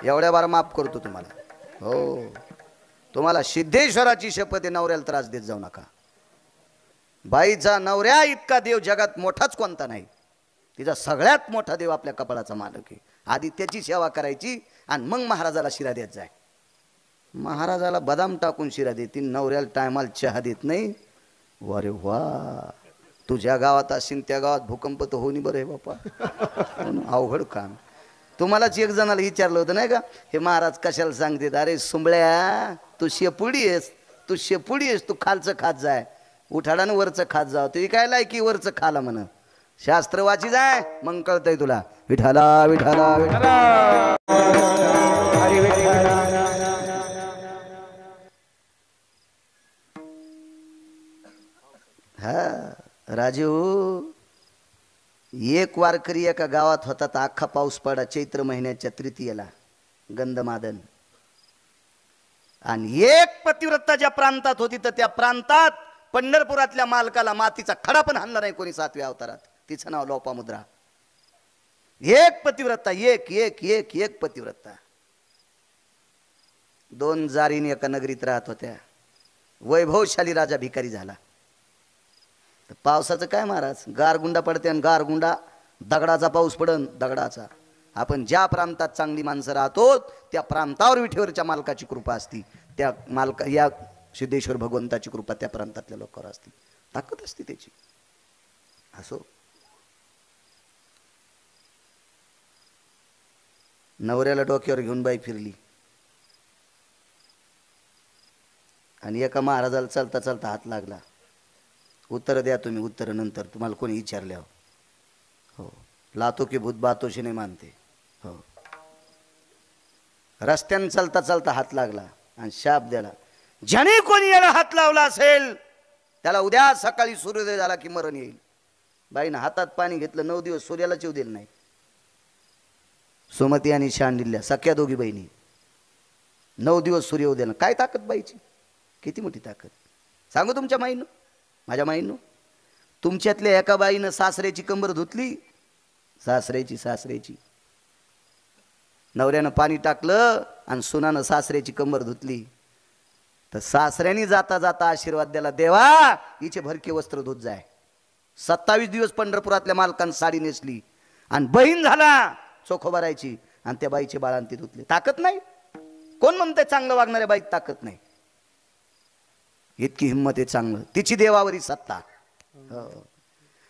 एवढ्या बार माफ करतो तुम्हाला. हो, तुम्हाला सिद्धेश्वराची शपथ आहे, नवऱ्याला त्रास देत जाऊ नका. बाईचा नवऱ्या इतका देव जगात मोठाच कोणता नाही. तिचा सगळ्यात मोठा देव आपल्या कपाळाचा मालक आहे. आधी त्याची सेवा करायची आणि मग महाराजाला शिरा देत जाय. महाराजाला बदाम टाकून शिरा देतील, नवऱ्याला टायमाला चहा देत नाही. अरे वा, तुझ्या गावात असेल त्या गावात भूकंप तर होणी बरं आहे बापा. अवघड काम. तुम्हालाच एक जणाला विचारलं होतं नाही का, हे महाराज कशाला सांगते? अरे सुंबळ्या, तू शेपुडी आहेस, तू खालचं खात जाय, उठाडानं वरचं खात जाव. तू काय लायकी वरचं खाला म्हण. शास्त्र वाची जाय, मग कळतंय तुला. विठाला विठाला विठाला. हा राजू, एक वारकरी एका गावात होता तर अख्खा पाऊस पडा चैत्र महिन्याच्या तृतीयेला, गंधमादन. आणि एक पतिव्रता ज्या प्रांतात होती तर त्या प्रांतात पंढरपुरातल्या मालकाला मातीचा खडा पण हाणला नाही कोणी 7व्या अवतारात. तिचं नाव लोपामुद्रा. एक पतिव्रता, एक पतिव्रता. 2 जारीने एका नगरीत राहत होत्या. वैभवशाली राजा भिकारी झाला. तर पावसाचं काय महाराज, गारगुंडा पडते आणि गारगुंडा दगडाचा पाऊस पडन, दगडाचा. आपण ज्या प्रांतात चांगली माणसं राहतो त्या प्रांतावर विठेवरच्या मालकाची कृपा असती. त्या मालका या सिद्धेश्वर भगवंताची कृपा त्या प्रांतातल्या लोकांवर असती, ताकद असते त्याची. असो, नवऱ्याला डोक्यावर घेऊन बाई फिरली आणि एका महाराजाला चालता चालता हात लागला. उत्तर द्या तुम्ही, उत्तर नंतर तुम्हाला कोणी विचारल्या. हो, लातो की भूत बातोशी नाही मानते. हो, रस्त्याने चालता चालता हात लागला आणि शाप द्याला, ज्याने कोणी याला हात लावला असेल त्याला उद्या सकाळी सूर्योदय झाला की मरण येईल. बाईनं हातात पाणी घेतलं, 9 दिवस सूर्याला चिव दिलं नाही. सुमती आणि शांडिल्य सख्या दोघी बहिणी, 9 दिवस सूर्योदय. काय ताकद बाईची, किती मोठी ताकद सांगू तुमच्या माईनं, माझ्या माईनं. तुमच्यातल्या एका बाईनं सासऱ्याची कंबर धुतली, सासऱ्याची नवऱ्यानं पाणी टाकलं आणि सुनानं सासऱ्याची कंबर धुतली. तर सासऱ्याने जाता जाता आशीर्वाद द्याला, देवा हिचे भरके वस्त्र धुत जाय. 27 दिवस पंढरपुरातल्या मालकानं साडी नेसली आणि बहीण झाला चोखोबारायची आणि त्या बाईचे बाळांती धुतले. ताकद नाही? कोण म्हणतंय चांगलं वागणाऱ्या बाईत ताकद नाही? इतकी हिंमत आहे चांगलं, तिची देवावरी सत्ता.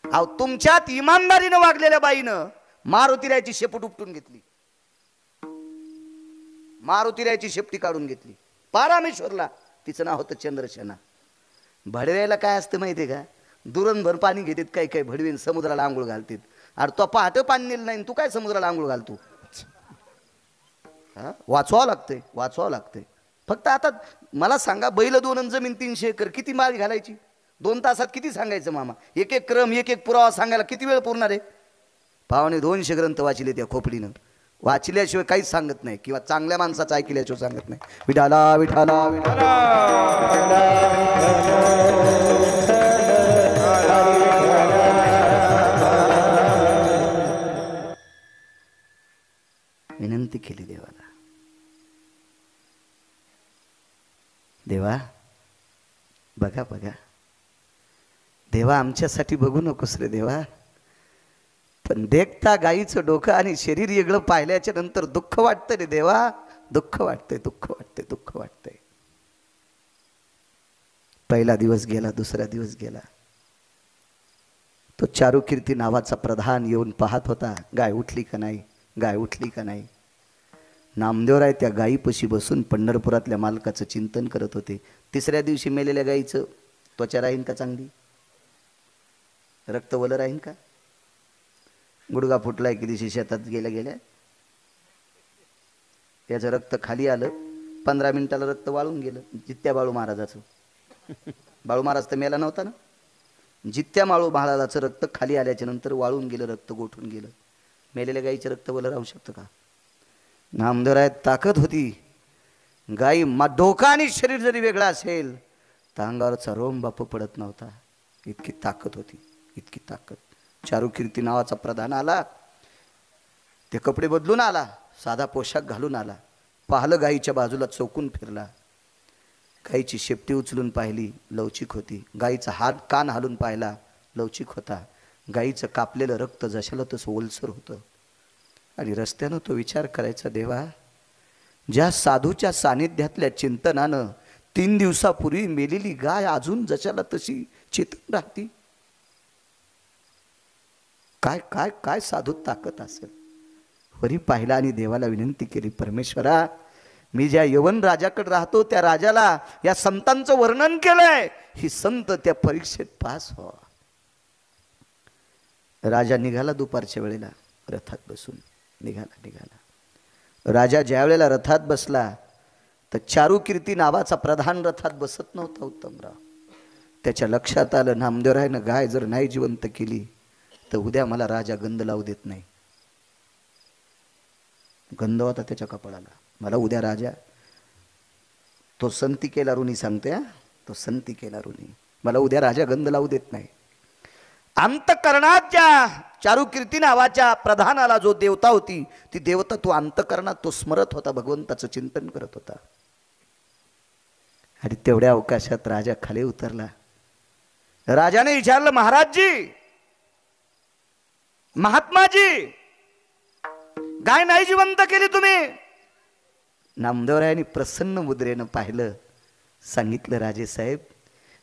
अहो तुमच्यात इमानदारीनं वागलेल्या बाईनं मारुतीरायची शेपूट उपटून घेतली, मारुतीरायची शेपटी काढून घेतली. पारामेश्वरला तिचं नाव होतं चंद्रसेना. भडव्याला काय असतं माहितीये का? दुरणभर पाणी घेतात काही काही भडवीन, समुद्राला आंघोळ घालतात. अरे तो पहाटे पाणी नेलं नाही, तू काय समुद्राला आंघोळ घालतो? वाचवावं लागतंय, वाचवावं लागतंय. फक्त आता मला सांगा, बैल 2 आणि जमीन 300 एकर, किती माळ घालायची? 2 तासात किती सांगायचं मामा? एक एक क्रम, एक एक पुरावा सांगायला किती वेळ पुरणार आहे? पावणे 200 ग्रंथ वाचले त्या खोपडीनं. वाचल्याशिवाय काहीच सांगत नाही, किंवा चांगल्या माणसाचं ऐकल्याशिवाय सांगत नाही. विठाला विठाला विठाला विनंती केली देवाला, देवा बघा बघा, देवा आमच्यासाठी बघू नकोस रे देवा, पण देखता गाईचं डोकं आणि शरीर वेगळं पाहिल्याच्या नंतर दुःख वाटतं रे देवा, दुःख वाटतंय, दुःख वाटतंय, दुःख वाटतंय. पहिला दिवस गेला, दुसरा दिवस गेला. तो चारुकीर्ती नावाचा प्रधान येऊन पाहत होता, गाय उठली का नाही, गाय उठली का नाही. नामदेवराय त्या गायीपाशी बसून पंढरपुरातल्या मालकाचं चिंतन करत होते. तिसऱ्या दिवशी मेलेल्या गायीचं त्वचा राहीन का चांगली? रक्त वलं राहीन का? गुडगा फुटलाय की दिवशी शेतात गेल्या गेल्या त्याचं रक्त खाली आलं, 15 मिनिटाला रक्त वाळून गेलं. जित्या बाळू महाराजाचं, बाळू महाराज तर मेला नव्हता ना, जित्या बाळू महाराजाचं रक्त खाली आल्याच्या नंतर वाळून गेलं, रक्त गोठून गेलं. मेलेल्या गाईचं रक्त वलं राहू शकतं का? नामदेवरायात ताकद होती. गाई डोका आणि शरीर जरी वेगळा असेल तर अंगावरचा रोम बाप पडत नव्हता. इतकी ताकद होती, इतकी ताकद. चारुकीर्ती नावाचा प्रधान आला, ते कपडे बदलून आला, साधा पोशाख घालून आला. पाहिलं गाईच्या बाजूला, चौकून फिरला. गाईची शेपटी उचलून पाहिली, लवचिक होती. गाईचा हात कान हालून पाहिला, लवचिक होता. गाईचं कापलेलं रक्त जशाला तसं ओलसर होतं. आणि रस्त्यानं तो विचार करायचा, देवा ज्या साधूच्या सानिध्यातल्या चिंतनानं 3 दिवसापूर्वी मेलेली गाय अजून जशाला तशी चेतन राहती, काय काय काय साधूत ताकद असेल. वरी पाहिला आणि देवाला विनंती केली, परमेश्वरा मी ज्या यवन राजाकडे राहतो त्या राजाला या संतांचं वर्णन केलंय, ही संत त्या परीक्षेत पास व्हावा. राजा निघाला दुपारच्या वेळेला रथात बसून, निघाला. राजा ज्या वेळेला रथात बसला तर चारुकीर्ती नावाचा प्रधान रथात बसत नव्हता उत्तमराव. त्याच्या लक्षात आलं, नामदेवरायनं गाय जर नाही जिवंत केली तर उद्या मला राजा गंध लावू देत नाही. गंध होता त्याच्या कपाळाला. मला उद्या राजा, तो संती केला ऋणी सांगते, तो संती केला ऋणी, मला उद्या राजा गंध लावू देत नाही. अंतकरणाच्या चारुकीर्ती नावाच्या प्रधानाला जो देवता होती, ती देवता तो अंतकरणात तो स्मरत होता, भगवंताचं चिंतन करत होता. आणि तेवढ्या अवकाशात राजा खाली उतरला. राजाने विचारलं, महाराजजी, महात्माजी, गाय नाही जिवंत केली तुम्ही? नामदेवरायांनी प्रसन्न मुद्रेनं पाहिलं, सांगितलं, राजे साहेब,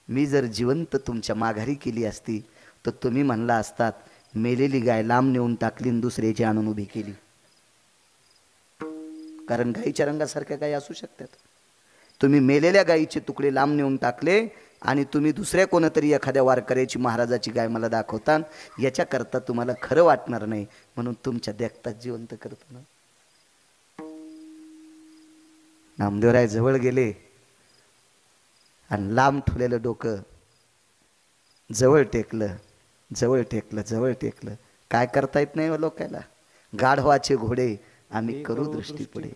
मी जर जिवंत तुमच्या माघारी केली असती तर तुम्ही म्हणला असतात मेलेली गाय लांब नेऊन टाकली आणि दुसऱ्याची आणून उभी केली. कारण गायीच्या रंगासारख्या गायी असू शकतात. तुम्ही मेलेल्या गायीचे तुकडे लांब नेऊन टाकले आणि तुम्ही दुसऱ्या कोणतरी एखाद्या वारकऱ्याची महाराजाची गाय मला दाखवता, याच्याकरता तुम्हाला खरं वाटणार नाही म्हणून तुमच्या देखतात जिवंत करतो ना. नामदेवराय जवळ गेले आणि लांब ठेवलेलं डोकं जवळ टेकलं, जवळ टेकलं, जवळ टेकलं. काय करता येत नाही लोकांना. गाढवाचे घोडे आम्ही करू दृष्टी पुढे.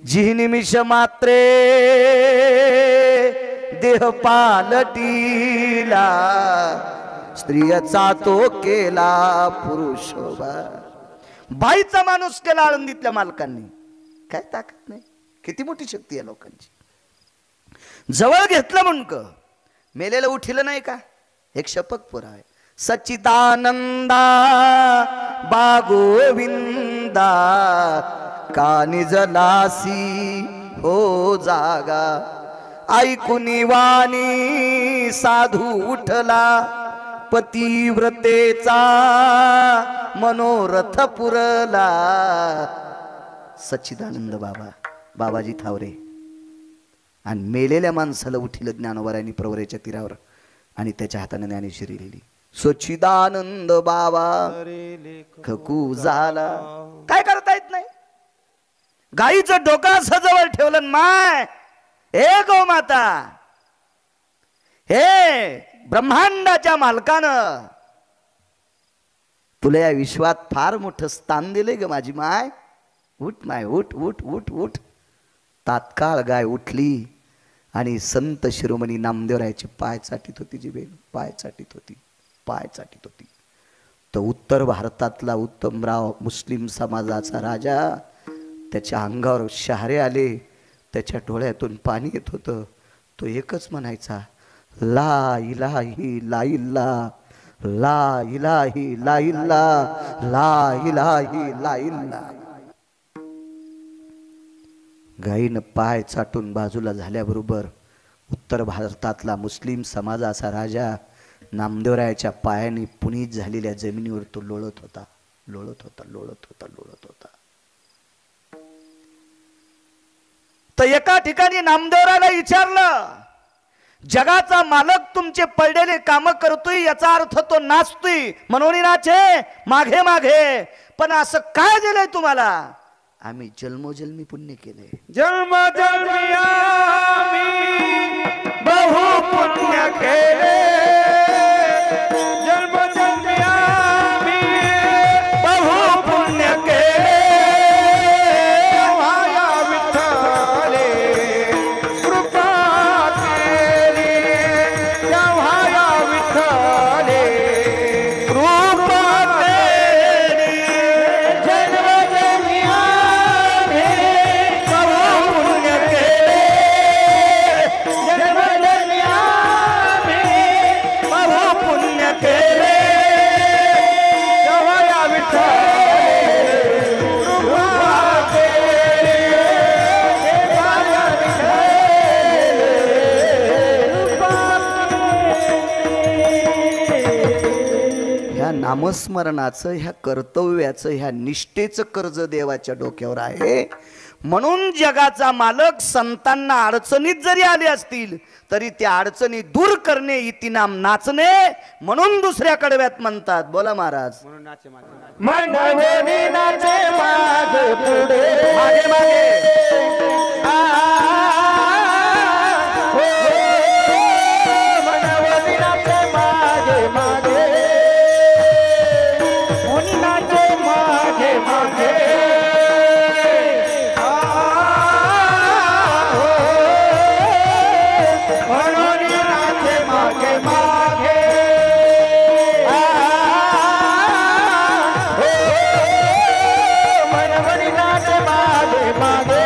जी निमिष मात्रे देह पालटीला, स्त्रियचा तो केला पुरुष. बाईचा माणूस केला आळंदीतल्या मालकांनी. काय ताकद नाही, किती मोठी शक्ती आहे लोकांची. जवळ घेतलं मुंडक, मेलेलं उठिलं नाही का, एक शपथ पुरावा आहे. सच्चिदानंदा बागोविंदा कानी जलासी हो जागा, ऐकुनी वाणी साधू उठला, पतिव्रतेचा मनोरथ पुरला. सच्चिदानंद बाबा, बाबाजी थावरे. आणि मेलेल्या माणसाला उठिलं ज्ञानोबारायांनी प्रवरेच्या तीरावर आणि त्याच्या हाताने ज्ञानेश्वरी लिहिली. सच्चिदानंद बाबा खकू झाला. काय करता येत नाही. गाईचं डोकं असं जवळ ठेवलं, माय हे गो माता, हे ब्रह्मांडाच्या मालकानं तुला या विश्वात फार मोठं स्थान दिले ग माझी माय. उठ माय, उठ उठ उठ उठ. तात्काळ गाय उठली आणि संत शिरोमणी नामदेवरायाचे पाय चाटीत होती. जी बेल पाय चाटीत होती, पाय चाटीत होती. तो उत्तर भारतातला उत्तमराव मुस्लिम समाजाचा राजा, त्याच्या अंगावर शहारे आले, त्याच्या डोळ्यातून पाणी येत होतं. तो एकच म्हणायचा, ला इलाही ला इल्ला, ला इलाही ला इल्ला, ला इलाही ला इल्ला. गायीनं पाय चाटून बाजूला झाल्याबरोबर उत्तर भारतातला मुस्लिम समाजाचा राजा नामदेवरायाच्या पायाने पुनीत झालेल्या जमिनीवर तो लोळत होता, लोळत होता, लोळत होता, लोळत होता. तर एका ठिकाणी नामदेवरायाला विचारलं, जगाचा मालक तुमचे पडलेले काम करतोय, याचा अर्थ तो नाचतोय म्हणून नाचे मागे मागे, पण असं काय दिलंय तुम्हाला. आम्ही जन्मोजन्मी पुण्य केले, जन्मोजन्मी आम्ही बहु पुण्य केले, जन्मोजन्मी आम्ही बहु पुण्य केले. वाया विठ्ठले कृपा केली, वाया विठ्ठले कृपा केली. जन्मोजन्मी आम्ही बहु पुण्य केले, जन्मोजन्मी आम्ही बहु पुण्य केले. वाया विठ्ठले ह्या नामस्मरणाचं, ह्या कर्तव्याचं, ह्या निष्ठेचं कर्ज देवाच्या डोक्यावर आहे. म्हणून जगाचा मालक संतांना अडचणीत जरी आले असतील तरी त्या अडचणी दूर करणे इति नाम नाचणे, म्हणून दुसऱ्या कडव्यात म्हणतात. बोला महाराज. मनवनी नाचे मागे पुढे, मागे मागे मनवनी नाचे मागे मागे, मुनी नाचे मागे मागे. मनवनी नाचे मागे मागे, मनवनी नाचे मागे मागे.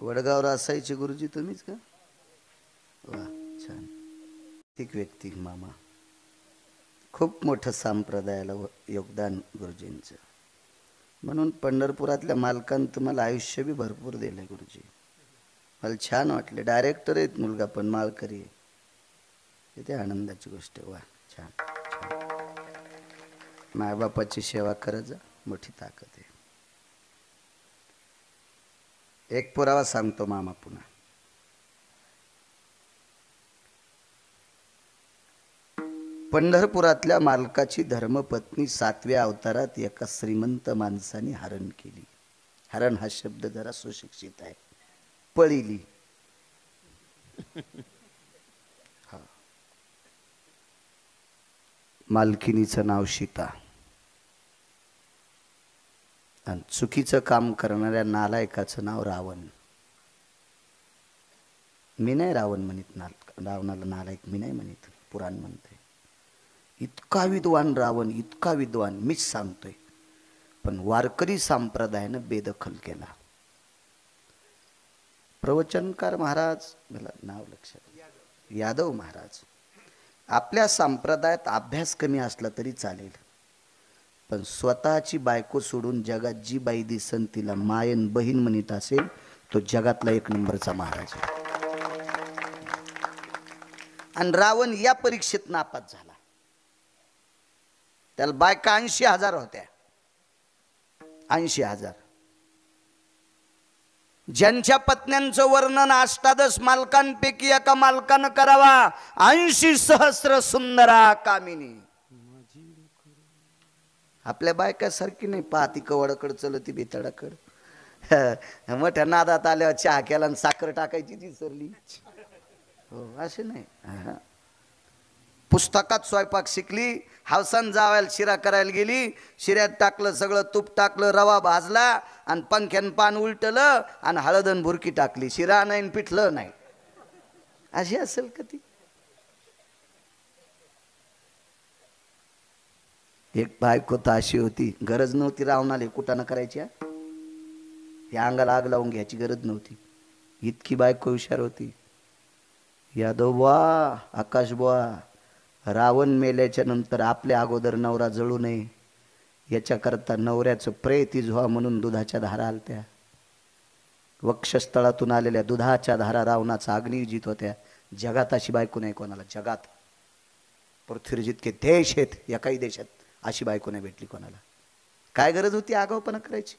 वडगावला असायचे गुरुजी तुम्हीच का? वा छान. एक व्यक्ती मामा, खूप मोठं संप्रदायाला योगदान गुरुजींचं. म्हणून पंढरपुरातल्या मालकांनी तुम्हाला आयुष्य बी भरपूर दिलंय गुरुजी. मला छान वाटले. डायरेक्टर आहेत मुलगा पण माळकरी आहे. किती आनंदाची गोष्ट आहे. वा छान छान. मायबापाची सेवा करत जा, मोठी ताकद आहे. एक पुरावा सांगतो मामा पुन्हा. पंढरपुरातल्या मालकाची धर्मपत्नी 7व्या अवतारात एका श्रीमंत माणसाने हरण केली. हरण हा शब्द जरा सुशिक्षित आहे. पळिली. मालकिनीचं नाव सीता आणि चुकीचं काम करणाऱ्या नालायकाचं नाव रावण. मी नाही रावण म्हणत, रावणाला नालायक मी नाही म्हणत, पुराण म्हणते. इतका विद्वान रावण, इतका विद्वान, मीच सांगतोय. पण वारकरी संप्रदायानं बेदखल केला. प्रवचनकार महाराज, मला नाव लक्षात, यादव महाराज. आपल्या संप्रदायात अभ्यास कमी असला तरी चालेल, पण स्वतःची बायको सोडून जगात जी बाई दिसन तिला मायन बहीण म्हणत असेल तो जगातला 1 नंबरचा महाराज आहे. आणि रावण या परीक्षेत नापास झाला. त्याला बायका 80,000 होत्या. 80,000. ज्यांच्या पत्न्यांचं वर्णन अष्टादश मालकांपैकी एका मालकानं करावा, 80,000 सुंदरा कामिनी. आपल्या बायकासारखी नाही, पाहती कवडाकडे चलती बेताडाकड. मोठ्या नादात आल्यावर चहा केला आणि साखर टाकायची ती सरली. हो असे नाही. पुस्तकात स्वयंपाक शिकली, हवसान जावायला शिरा करायला गेली, शिऱ्यात टाकलं सगळं तूप टाकलं, रवा भाजला आणि पंख्यान पान उलटलं आणि हळदन भुरकी टाकली, शिरा नाही पिठलं नाही. अशी असेल का ती? एक बायको तर अशी होती, गरज नव्हती रावणाला कुटाणा करायची. या अंगाला आग लावून घ्यायची गरज नव्हती. इतकी बायको हुशार होती. यादव बुवा, आकाश बुवा, रावण मेल्याच्या नंतर आपल्या अगोदर नवरा जळू नये याच्याकरता नवऱ्याचं प्रेत व्हा म्हणून दुधाच्या धारा आलत्या. वक्षस्थळातून आलेल्या दुधाच्या धारा रावणाचा अग्नी जित होत्या. जगात अशी बायको नाही कोणाला. जगात पृथ्वीवर जितके देश आहेत, एकाही देशात अशी बायको नाही भेटली कोणाला. काय गरज होती आगाऊपणा करायची?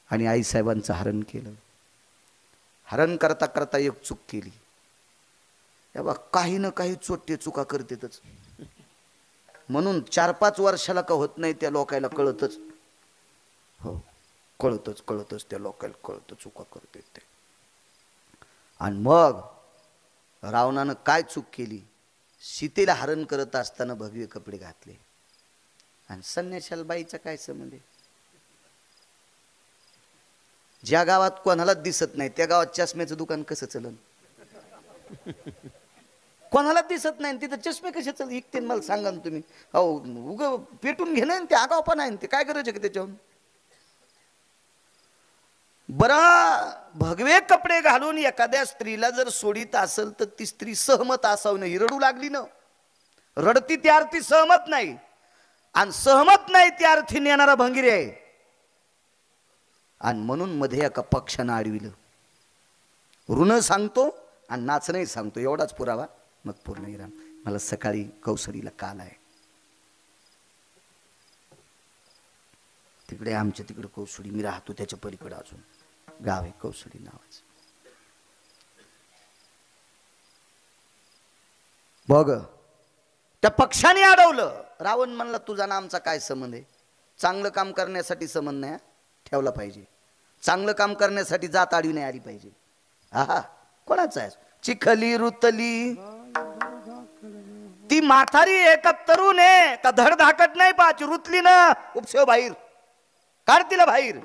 आणि आईसाहेबांचं हरण केलं. हरण करता करता एक चूक केली. तेव्हा काही ना काही चोट्टे चुका करतेच. म्हणून 4-5 वर्षाला का होत नाही त्या लोकायला कळतच. हो कळतच त्या लोकायला कळतं चुका करते ते. आणि मग रावणानं काय चूक केली? सीतेला हरण करत असताना भगवे कपडे घातले. आणि संन्याशाला बाईचा काय संबंध आहे? ज्या गावात कोणालाच दिसत नाही त्या गावात चष्म्याचं दुकान कसं चलन? कोणालाच दिसत नाही तिथं चष्मे कसे चल इकते मला सांगा ना तुम्ही. हो उग पेटून घेणं ते आगाव पण आहे ते. काय गरज आहे का त्याच्यावर? बरं भगवे कपडे घालून एखाद्या स्त्रीला जर सोडित असेल तर ती स्त्री सहमत असावं नाही. रडू लागली ना, रडती त्या अर्थी सहमत नाही, आणि सहमत नाही त्या अर्थी नेणारा भंगिरी आहे. आणि म्हणून मध्ये एका पक्षानं अडविलं. ऋण सांगतो आणि नाचणंही सांगतो, एवढाच पुरावा मग पूर्ण विराम. मला सकाळी कौसडीला काल आहे. तिकडे आमच्या तिकडे कौसडी, मी राहतो त्याच्या पलीकडे अजून गाव आहे कौसडी नावाचं. बघ त्या पक्षाने अडवलं. रावण म्हणला तुझा ना आमचा काय संबंध आहे? चांगलं काम करण्यासाठी संबंध नाही ठेवला पाहिजे. चांगलं काम करण्यासाठी जात आडवी नाही आली पाहिजे. आहा कोणाचा आहे? चिखली रुतली ती म्हातारी एका तरुण आहे का धडधाकट नाही पाच रुतली ना उपसेव बाहेर काढ तिला बाहेर.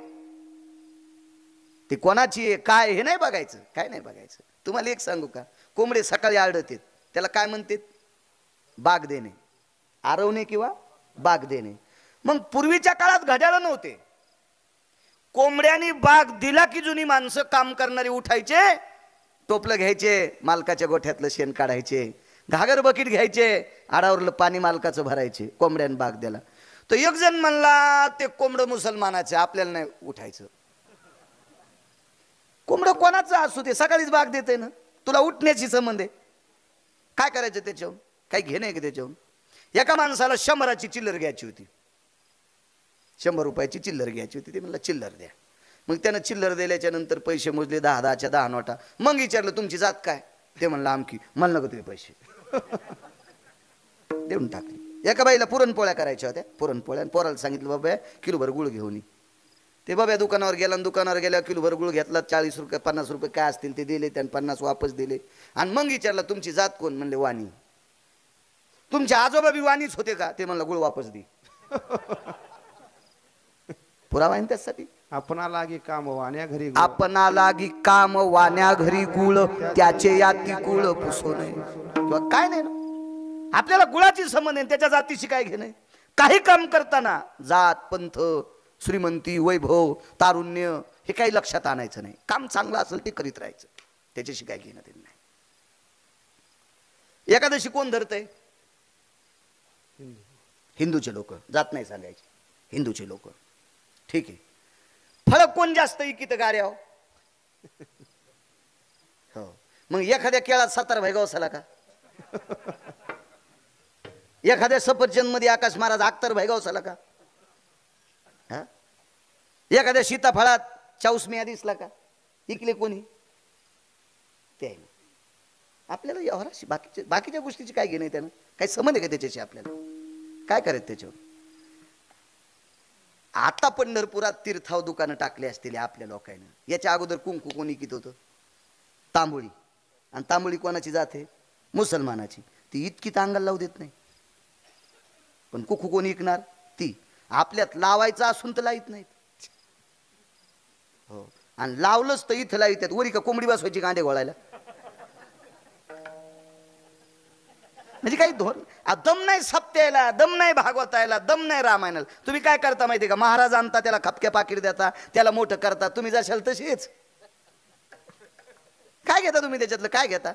ती कोणाची आहे काय हे नाही बघायचं, काय नाही बघायचं. तुम्हाला एक सांगू का, कोंबडे सकाळी आरडतात त्याला काय म्हणतात? बाग देणे, आरवणे किंवा बाग देणे. मग पूर्वीच्या काळात घड्याळ नव्हते, कोंबड्यानी बाग दिला की जुनी माणसं काम करणारी उठायचे, टोपलं घ्यायचे, मालकाच्या गोठ्यातलं शेण काढायचे, घागर बकीट घ्यायचे, आडावरलं पाणी मालकाचं भरायचे, कोंबड्याने बाग दिला. तो एक जण म्हणला ते कोंबडं मुसलमानाचे, आपल्याला नाही उठायचं. कोंबडं कोणाचं असू दे, सकाळीच बाग देते ना, तुला उठण्याची संबंध आहे. काय करायचं त्याच्याहून, काही घेणं आहे का त्याच्याहून. एका माणसाला 100ची चिल्लर घ्यायची होती, 100 रुपयाची चिल्लर घ्यायची होती. ते म्हणला चिल्लर द्या. मग त्यानं चिल्लर दिल्याच्या नंतर पैसे मोजले, 10-10च्या 10 नोटा. मग विचारलं तुमची जात काय, ते म्हणलं आमकी. म्हणलं का तुम्ही पैसे देऊन टाकले. एका बाईला पुरणपोळ्या करायच्या होत्या, पुरणपोळ्या. पोराला सांगितलं बाबा किलोभर गुळ घेऊन ये. ते बाबा दुकानावर गेला, दुकानावर गेल्यावर किलोभर गुळ घेतला, 40 रुपये 50 रुपये काय असतील ते दिले, त्यानं 50 वापस दिले. आणि मग विचारलं तुमची जात कोण, म्हणले वाणी. तुमचे आजोबा बी वाणीच होते का, ते म्हणलं गुळ वापस दे. पुरावा आहे त्यासाठी. आपणा लागी काम वाण्या घरी, आपणा लागी काम वाण्या घरी गुळ, त्याचे याती गुळ पुसू नये. किंवा काय नाही ना, आपल्याला गुळाची संबंध आहे, त्याच्या जातीशी काय घेणं. काही काम करताना जात पंथ श्रीमंती वैभव तारुण्य हे काही लक्षात आणायचं नाही. काम चांगलं असेल ते करीत राहायचं, त्याच्याशी काय घेणं देणं नाही. एकादशी कोण धरतय, हिंदूचे लोक. जात नाही सांगायचे, हिंदूचे लोक. ठीक आहे. फळ कोण जास्त इकित गाऱ्याव, हो. मग एखाद्या केळात 17 भैगाव झाला का, एखाद्या सफरचंद मध्ये आकाश महाराज 71 भैगाव झाला का, एखाद्या सीताफळात 44 मिया दिसला का, इकले कोणी. ते आहे आपल्याला व्यवहाराशी, बाकीच्या गोष्टीची काय घेणं, त्यानं काही संबंध आहे का त्याच्याशी, आपल्याला काय करायचं त्याच्यावर. आता पंढरपुरात तीर्थाव दुकानं टाकली असतील आपल्या लोकांना. याच्या अगोदर कुंकू कोणी कित होतं, तांबोळी. आणि तांबोळी कोणाची जात आहे, मुसलमानाची. ती इतकी तांगाला लावू देत नाही. पण कुकू कोणी विकणार, ती. आपल्यात लावायचं असून तर लाईत नाहीत, हो. आणि लावलंच तर इथं लाईत. वरी का कोंबडी बसवायची कांदे घोळायला, म्हणजे काही धोरण. दम नाही सप्त्याला, दम नाही भागवतायला, दम नाही रामायणाला. तुम्ही काय करता माहिती का, महाराज आणता त्याला खपक्या पाकिट देता, त्याला मोठं करता. तुम्ही जशाल तशीच. काय घेता तुम्ही त्याच्यातलं, काय घेता.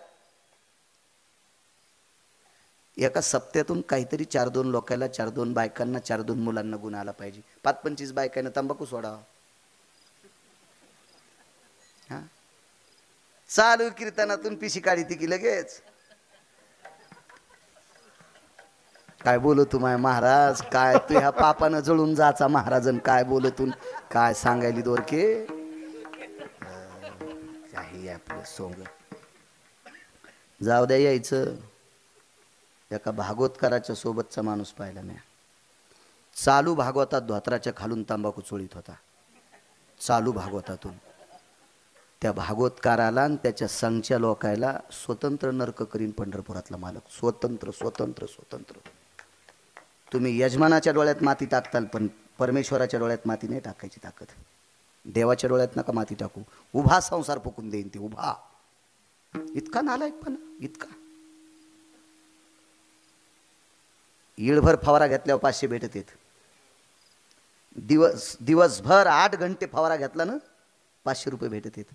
एका सप्त्यातून काहीतरी 4-2 लोकांना, 4-2 बायकांना, 4-2 मुलांना गुण आला पाहिजे. 25-25 बायकांना तंबाखू सोडावा. हा, चालू कीर्तनातून पिशी काढी ती की लगेच. काय बोलतो माय महाराज, काय तू ह्या पापानं जळून जाचा महाराजन, काय बोलतून काय सांगायली दोरके. काही आपलं सोंग जाऊ द्या. यायचं एका भागवतकाराच्या सोबतचा माणूस पाहिला मी. चालू भागवतात धोत्राच्या खालून तंबाखू चोळीत होता, चालू भागवतातून. त्या भागवतकाराला आणि त्याच्या संघच्या लोकायला स्वतंत्र नरक करीन पंढरपुरातला मालक. स्वतंत्र स्वतंत्र स्वतंत्र. तुम्ही यजमानाच्या डोळ्यात माती टाकताल, पण परमेश्वराच्या डोळ्यात माती नाही टाकायची ताकद. देवाच्या डोळ्यात नका माती टाकू. उभा संसार फुकून देईन ते, उभा. इतका नालायकपणा, इतका. ईळभर फवारा घेतल्यावर 500 भेटत येत. दिवसभर 8 घंटे फवारा घेतला ना, 500 रुपये भेटत येत.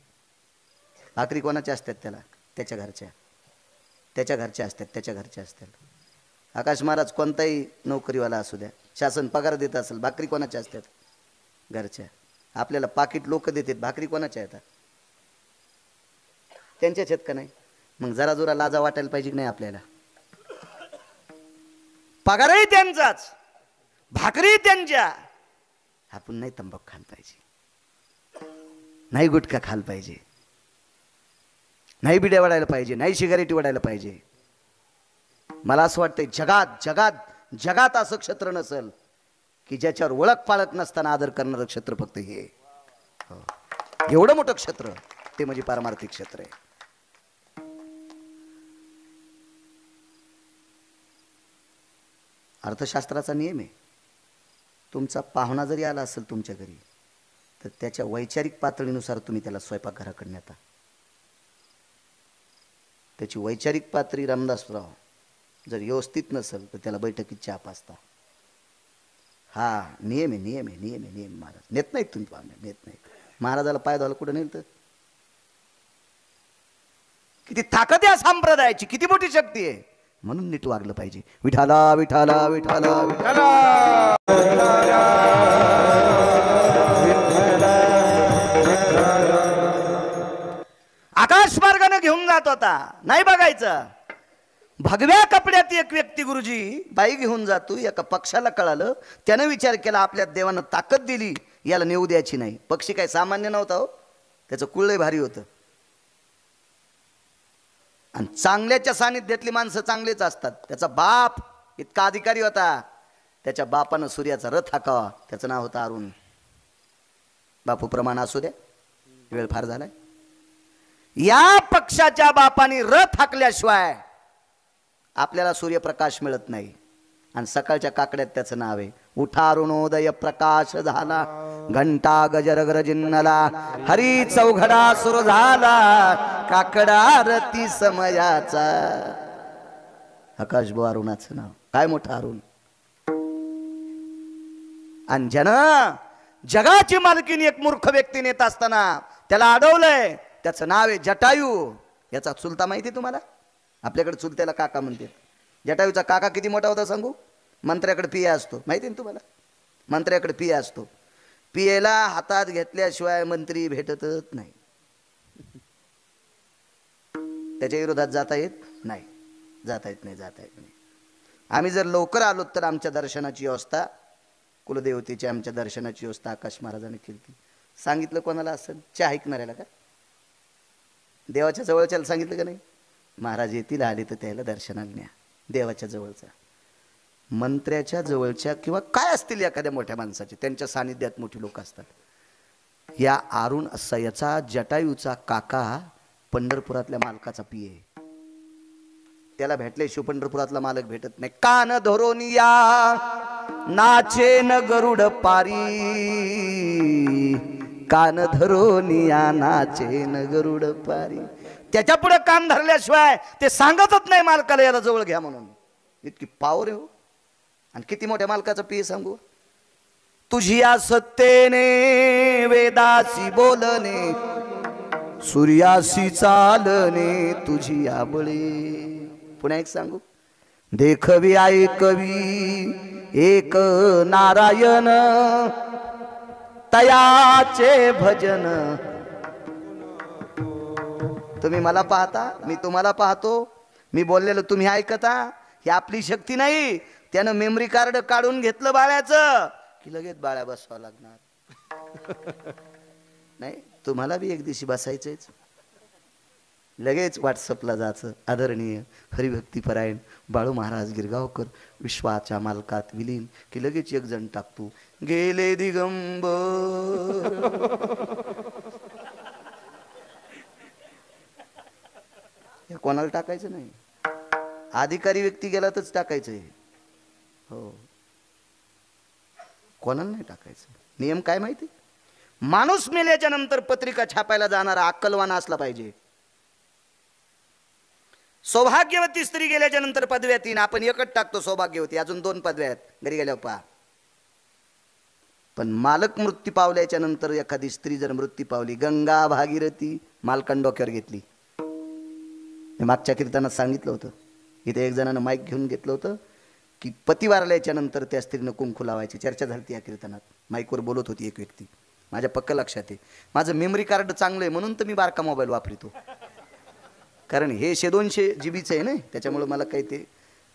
भाकरी कोणाच्या असतात त्याला, त्याच्या घरच्या. त्याच्या घरच्या असतात, त्याच्या घरच्या असतात. आकाश महाराज कोणताही नोकरीवाला असू द्या, शासन पगार देत असेल, भाकरी कोणाच्या असतात, घरच्या. आपल्याला पाकिट लोक देतात, भाकरी कोणाच्या येतात, त्यांच्याच आहेत का नाही. मग जरा जोरा लाजा वाटायला पाहिजे की नाही आपल्याला. पगारही त्यांचाच, भाकरी त्यांच्या. आपण नाही तंबाखू खाल पाहिजे, नाही गुटखा खाल पाहिजे, नाही बिड्या वडायला पाहिजे, नाही सिगारेटी वडायला पाहिजे. मला असं वाटतंय जगात जगात जगात असं क्षेत्र नसेल की ज्याच्यावर ओळख पाळख नसताना आदर करणारं क्षेत्र फक्त हे. एवढं मोठं क्षेत्र ते म्हणजे पारमार्थिक क्षेत्र आहे. अर्थशास्त्राचा नियम आहे, तुमचा पाहुणा जरी आला असेल तुमच्या घरी तर त्याच्या वैचारिक पातळीनुसार तुम्ही त्याला स्वयंपाकघराकडे नेता. त्याची वैचारिक पातळी रामदासराव जर व्यवस्थित नसेल तर त्याला बैठकीत चहा पाजता. हा नियम आहे, नियम आहे, नियम आहे, नियम. महाराज नेत नाहीत तुम्ही पाहुणे, नेत नाहीत. महाराजाला पाय धुवायला कुठं नेलं तर किती ताकद आहे संप्रदायाची, किती मोठी शक्ती आहे. म्हणून नीट वागलं पाहिजे. विठाला विठाला विठाला विठाला. आकाश मार्गाने घेऊन जात होता, नाही बघायचं. भगव्या कपड्यात एक व्यक्ती गुरुजी बाई घेऊन जातो. एका पक्षाला कळालं, त्यानं विचार केला आपल्या देवानं ताकद दिली, याला नेऊ द्यायची नाही. पक्षी काय सामान्य नव्हता हो, त्याचं कुळलंय भारी होतं. आणि चांगल्याच्या सानिध्यातली माणसं चांगलेच असतात. त्याचा बाप इतका अधिकारी होता, त्याच्या बापानं सूर्याचा रथ हाकावा. त्याचं नाव होतं अरुण. बापू प्रमाण असू द्या, वेळ फार झालाय. या पक्षाच्या बापाने रथ हाकल्याशिवाय आपल्याला सूर्यप्रकाश मिळत नाही. आणि सकाळच्या काकड्यात त्याचं नाव आहे. उठा अरुणोदय प्रकाश झाला, घंटा गजर गरजिन्नला, हरी चौघडा सुरू झाला, काकडा आरती समयाचा. आकाश बुवा अरुणाचं नाव काय मोठं अरुण. आणि ज्यानं जगाची मालकीनी एक मूर्ख व्यक्ती नेत असताना त्याला अडवलंय, त्याचं नाव आहे जटायू. याचा चुलता माहिती तुम्हाला? आपल्याकडे चुलत्याला काका म्हणते. जटायूचा काका किती मोठा होता सांगू? मंत्र्याकडे पिया असतो, माहिती ना तुम्हाला? मंत्र्याकडे पिया असतो. पियेला हातात घेतल्याशिवाय मंत्री भेटतच नाही. त्याच्या विरोधात जाता येत नाही, जाता येत नाही, जाता येत नाही. आम्ही जर लवकर आलो तर आमच्या दर्शनाची व्यवस्था, कुलदेवतेची आमच्या दर्शनाची व्यवस्था आकाश महाराजांनी केली. सांगितलं कोणाला असं? चहा ऐकणाऱ्याला का? देवाच्या जवळच्याला सांगितलं का नाही? महाराज येतील, आले तर त्याला दर्शनाला न्या. देवाच्या जवळचा, मंत्र्याच्या जवळच्या किंवा काय असतील एखाद्या मोठ्या माणसाचे, त्यांच्या सानिध्यात मोठी लोक असतात. या अरुण असा याचा जटायूचा काका पंढरपुरातल्या मालकाचा पिये. त्याला भेटल्याशिवाय पंढरपुरातला मालक भेटत नाही. कान धरोनिया नाचे न गरुड पारी, कान धरोनिया नाचे न गरुड पारी. त्याच्या पुढे कान धरल्याशिवाय ते सांगतच नाही मालकाला याला जवळ घ्या म्हणून. इतकी पावर आहे हो. आणि किती मोठ्या मालकाचं पिये सांगू? तुझिया सत्तेने वेदासी बोलणे, सूर्यासी चालणे तुझी आबळे. पुन्हा एक सांगू? देखवी ऐकवी एक नारायण, तयाचे भजन. तुम्ही मला पाहता, मी तुम्हाला पाहतो, मी बोललेलं तुम्ही ऐकता. ही आपली शक्ती नाही. त्यानं मेमरी कार्ड काढून घेतलं बाळ्याचं की लगेच बाळ्या बसवा लागणार. नाही, तुम्हाला बी एक दिवशी बसायचंच. लगेच व्हॉट्सअपला जायचं, आदरणीय हरिभक्तीपरायण बाळू महाराज गिरगावकर विश्वाच्या मालकात विलीन, की लगेच एक जण टाकतो गेले दिगंबर. हे कोणाला टाकायचं नाही, अधिकारी व्यक्ती गेला तरच टाकायचंय. हो, कोणाला नाही टाकायचं. नियम काय माहिती? माणूस मेल्याच्या नंतर पत्रिका छापायला जाणारा अक्कलवान असला पाहिजे. सौभाग्यवती स्त्री गेल्याच्या नंतर पदव्या 3, आपण एकच टाकतो सौभाग्यवती, अजून 2 पदव्या आहेत घरी गेल्यावर पहा. पण मालक मृत्यू पावल्याच्या नंतर एखादी स्त्री जर मृत्यू पावली, गंगा भागीरथी मालकान डोक्यावर घेतली. मागच्या कीर्तनात सांगितलं होतं. इथे एक जणानं माईक घेऊन घेतलं होतं की पती वारल्याच्या नंतर त्या स्त्रीनं कुंकू लावायची. चर्चा झाली या कीर्तनात. माईकवर बोलत होती एक व्यक्ती. माझ्या पक्क लक्षात आहे. माझं मेमरी कार्ड चांगलं आहे म्हणून तर मी बारका मोबाईल वापरतो, कारण हे 100-200 GB आहे ना, त्याच्यामुळे मला काही ते.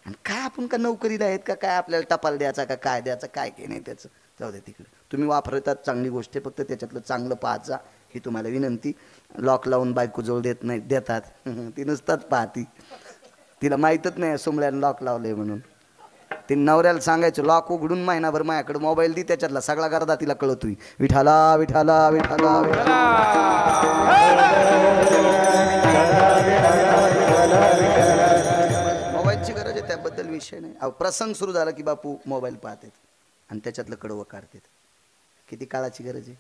आणि काय आपण का नोकरीला आहेत का काय, आपल्याला टपाल द्यायचा का काय द्यायचं काय काही नाही, त्याचं जाऊ दे तिकडे. तुम्ही वापरतात चांगली गोष्ट आहे, फक्त त्याच्यातलं चांगलं पाहायचा ही तुम्हाला विनंती. लॉक लावून बायको जवळ देत नाही, देतात. ती नुसताच पाहती, तिला माहीतच नाही सोमळ्यानं लॉक लावलंय म्हणून. ती नवऱ्याला सांगायचं लॉक उघडून महिनाभर माझ्याकडे मोबाईल दी, त्याच्यातला सगळा गर्दा तिला कळतोय. विठाला विठाला विठाला विठाला. मोबाईलची गरज आहे त्याबद्दल विषय नाही. अहो, प्रसंग सुरू झाला की बापू मोबाईल पाहतात आणि त्याच्यातलं कडवं काढतात. किती काळाची गरज आहे.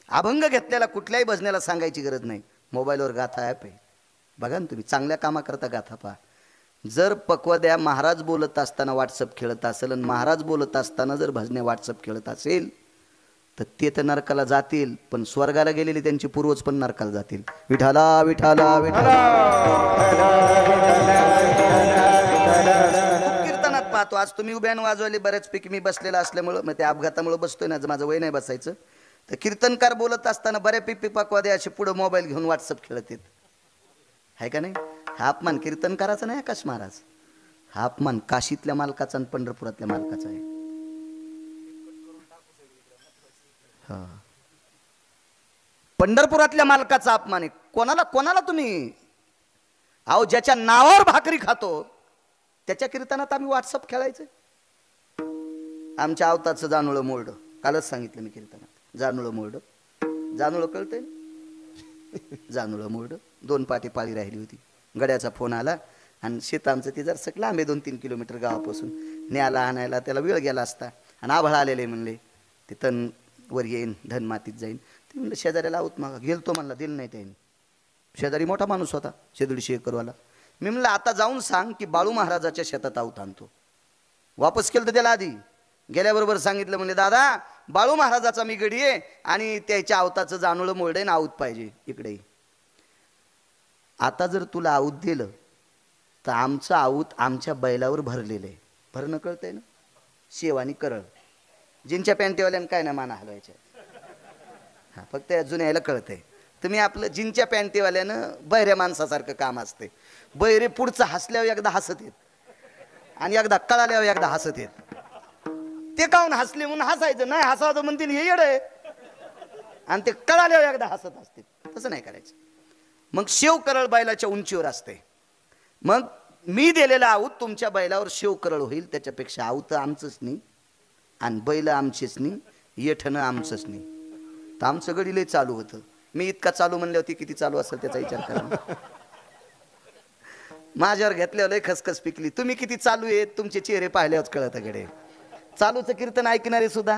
अभंग घेतल्याला कुठल्याही भजनाला सांगायची गरज नाही. मोबाईलवर गाथा ॲप आहे, बघा ना तुम्ही. चांगल्या कामाकरता गाथा पहा. जर पक्वद्या महाराज बोलत असताना व्हॉट्सअप खेळत असेल आणि महाराज बोलत असताना जर भजने व्हॉट्सअप खेळत असेल तर ते तर नरकाला जातील, पण स्वर्गाला गेलेले त्यांचे पूर्वज पण नरकाला जातील. विठाला विठाला विठाला. कीर्तनात पाहतो आज तुम्ही उभ्यान वाजवले बऱ्याचपैकी मी बसलेला असल्यामुळं, मग त्या अपघातामुळे बसतोय ना, माझं वय नाही बसायचं. तर कीर्तनकार बोलत असताना बऱ्यापैकी पक्वादे असे पुढे मोबाईल घेऊन व्हॉट्सअप खेळत आहेत. आहे का नाही? हा अपमान कीर्तनकाराचा नाही आकाश महाराज, हा अपमान काशीतल्या मालकाचा आणि पंढरपुरातल्या मालकाचा आहे. पंढरपुरातल्या मालकाचा अपमान आहे. कोणाला कोणाला तुम्ही अहो ज्याच्या नावावर भाकरी खातो त्याच्या कीर्तनात आम्ही व्हॉट्सअप खेळायचं. आमच्या आवताचं जानूळ मोरड कालच सांगितलं मी कीर्तनात. जानूळ मोरड, जानूळ कळतंय? जानूळ मोरड 2 पाटी पाळी राहिली होती. गड्याचा फोन आला आणि शेत आमचं ते जर सगळं आंबे 2-3 किलोमीटर गावापासून न्यायला आणायला त्याला वेळ गेला असता. आणि आभाळ आलेले म्हणले ते तण वर येईन धन मातीत जाईन. ते म्हणलं शेजाऱ्याला आऊत मागा. गेलतो म्हणला, दिलं नाही त्याने. शेजारी मोठा माणूस होता 150 एकरवाला. मी म्हणलं आता जाऊन सांग की बाळू महाराजाच्या शेतात आऊत आणतो. वापस केलं तर त्याला आधी गेल्याबरोबर सांगितलं म्हणले दादा बाळू महाराजाचा मी गडी आहे आणि त्याच्या आवताचं जानूळ मोरडे ना आऊत पाहिजे इकडे. आता जर तुला आऊत दिलं तर आमचं आऊत आमच्या बैलावर भरलेलं आहे. भरणं कळतंय ना? शेवानी करळ जिंच्या पॅन्टीवाल्यानं काय ना माना हलवायच्या. हा फक्त या जुन्याला कळतंय. तुम्ही आपलं जिंच्या पॅन्टीवाल्यानं बहिऱ्या माणसासारखं काम असते. बहिरे पुढचं हसल्यावर एकदा हसत येत आणि एकदा कळाल्यावर एकदा हसत येत. ते काहून हसले म्हणून हसायचं नाही, हसावं म्हणतील हे येड आहे, आणि ते कळाल्यावर एकदा हसत असते. तसं नाही करायचं. मग शेव करळ बैलाच्या उंचीवर असते. मग मी दिलेला आऊत तुमच्या बैलावर शेव करळ होईल, त्याच्यापेक्षा आऊत आमचंच नाही आणि बैल आमचेच नाही, येठणं आमचंच नाही. तर आमचं गडी लय चालू होतं. मी इतका चालू म्हणले होते, किती चालू असेल त्याचा विचार करा. माझ्यावर घेतल्यावर लय खसखस पिकली. तुम्ही किती चालू आहेत तुमचे चेहरे पाहिल्यावर कळत. गडे चालूचं कीर्तन ऐकणारे सुद्धा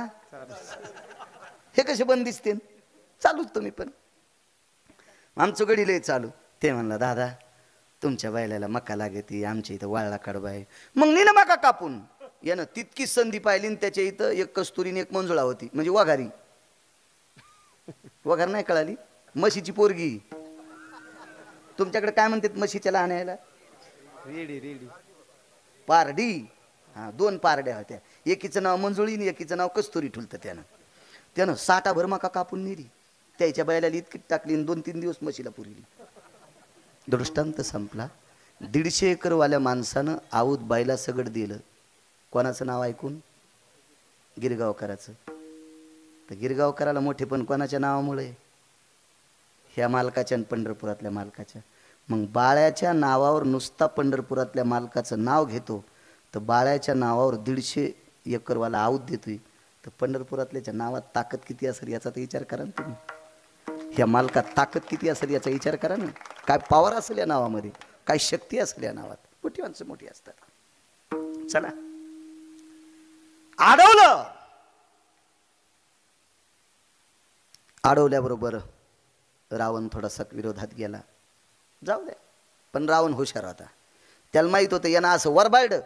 हे कसे बंद दिसते? चालूच तुम्ही पण. आमचं गडी लय चालू. ते म्हणलं दादा तुमच्या बैलाला मका लागते, आमच्या इथं वाळला कडबा आहे. मग नेलं मका कापून. यानं तितकी संधी पाहिली आणि त्याच्या इथं एक कस्तुरीने एक मंजुळा होती, म्हणजे वघारी. वघार नाही कळाली? म्हशीची पोरगी. तुमच्याकडे काय म्हणतात म्हशीच्या लहाण्याला? Ready ready Pardi. हा 2 पारड्या होत्या. एकीचं नाव मंजुळी आणि एकीचं नाव कस्तुरी ठुलतं. त्यानं 60 भर मका कापून नेली. त्याच्या बैलाला इतकी टाकली 2-3 दिवस म्हशीला पुरली. दृष्टांत संपला. 150 एकरवाल्या माणसानं आऊत बायला सगड दिलं. कोणाचं नाव ऐकून? गिरगावकराचं. तर गिरगावकराला मोठे पण कोणाच्या नावामुळे? ह्या मालकाच्या आणि पंढरपुरातल्या मालकाच्या. मग बाळ्याच्या नावावर नुसता पंढरपुरातल्या मालकाचं नाव घेतो, तर बाळ्याच्या नावावर 150 एकरवाला आऊत देतोय, तर पंढरपुरातल्याच्या नावात ताकद किती असेल याचा तर विचार करा ना तुम्ही. ह्या मालकात ताकद किती असेल याचा विचार करा ना. काय पॉवर असेल या नावामध्ये, काय शक्ती असेल या नावात. मोठी माणसं मोठी असतात. चला अडवलं. अडवल्याबरोबर रावण थोडासा विरोधात गेला. जाऊ द्या, पण रावण हुशार होता. त्याला माहित होतं यांना असं वरबाडं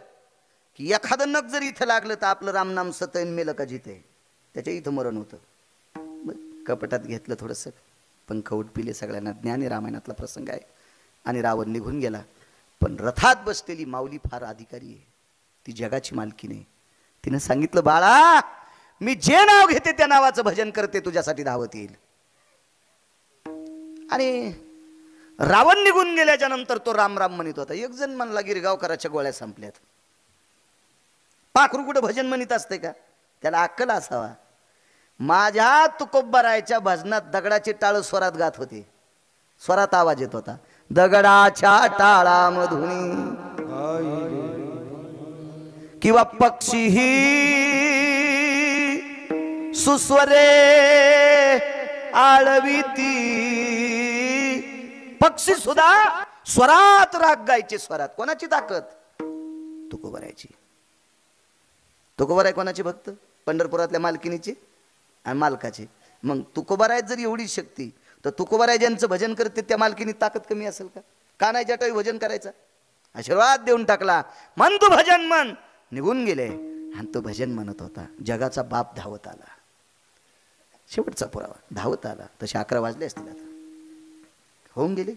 की एखादं नख जर इथं लागलं तर आपलं रामनाम सतैन मेलं का जिथे, त्याच्या इथं मरण होतं. मग कपटात घेतलं थोडंसं, पंख उडपिले. सगळ्यांना ज्ञानी रामायणातला प्रसंग आहे. आणि रावण निघून गेला. पण रथात बसलेली माऊली फार अधिकारी आहे. ती जगाची मालकी नाही. तिनं सांगितलं बाळा मी जे नाव घेते त्या नावाचं भजन करते, तुझ्यासाठी धावत येईल. आणि रावण निघून गेल्याच्या नंतर तो राम राम म्हणत होता. एक जण म्हणला गिरगावकराच्या गोळ्या संपल्यात. पाखरू कुठं भजन म्हणत असते का? त्याला अक्कल असावा. माझ्या तुकोबारायच्या भजनात दगडाचे टाळ स्वरात गात होते. स्वरात आवाज येत होता. दगडाच्या टाळामधून किंवा पक्षीही सुस्वरे आळविती. पक्षी सुद्धा स्वरात राग गायचे. स्वरात. कोणाची ताकद? तुकोबारायची. तुकोबाराय कोणाचे भक्त? पंढरपुरातल्या मालकिनीचे आणि मालकाचे. मग तुकोबाराय जर एवढी शक्ती, तर तुकोबाराय ज्यांचं भजन करते त्या मालकीनी ताकद कमी असेल का? का नाही जटावी भजन करायचा? आशीर्वाद देऊन टाकला. मन तू भजन मन. निघून गेले आणि तो भजन म्हणत होता. जगाचा बाप धावत आला. शेवटचा पुरावा धावत आला. तसे 11 वाजले असतील आता. होऊन गेले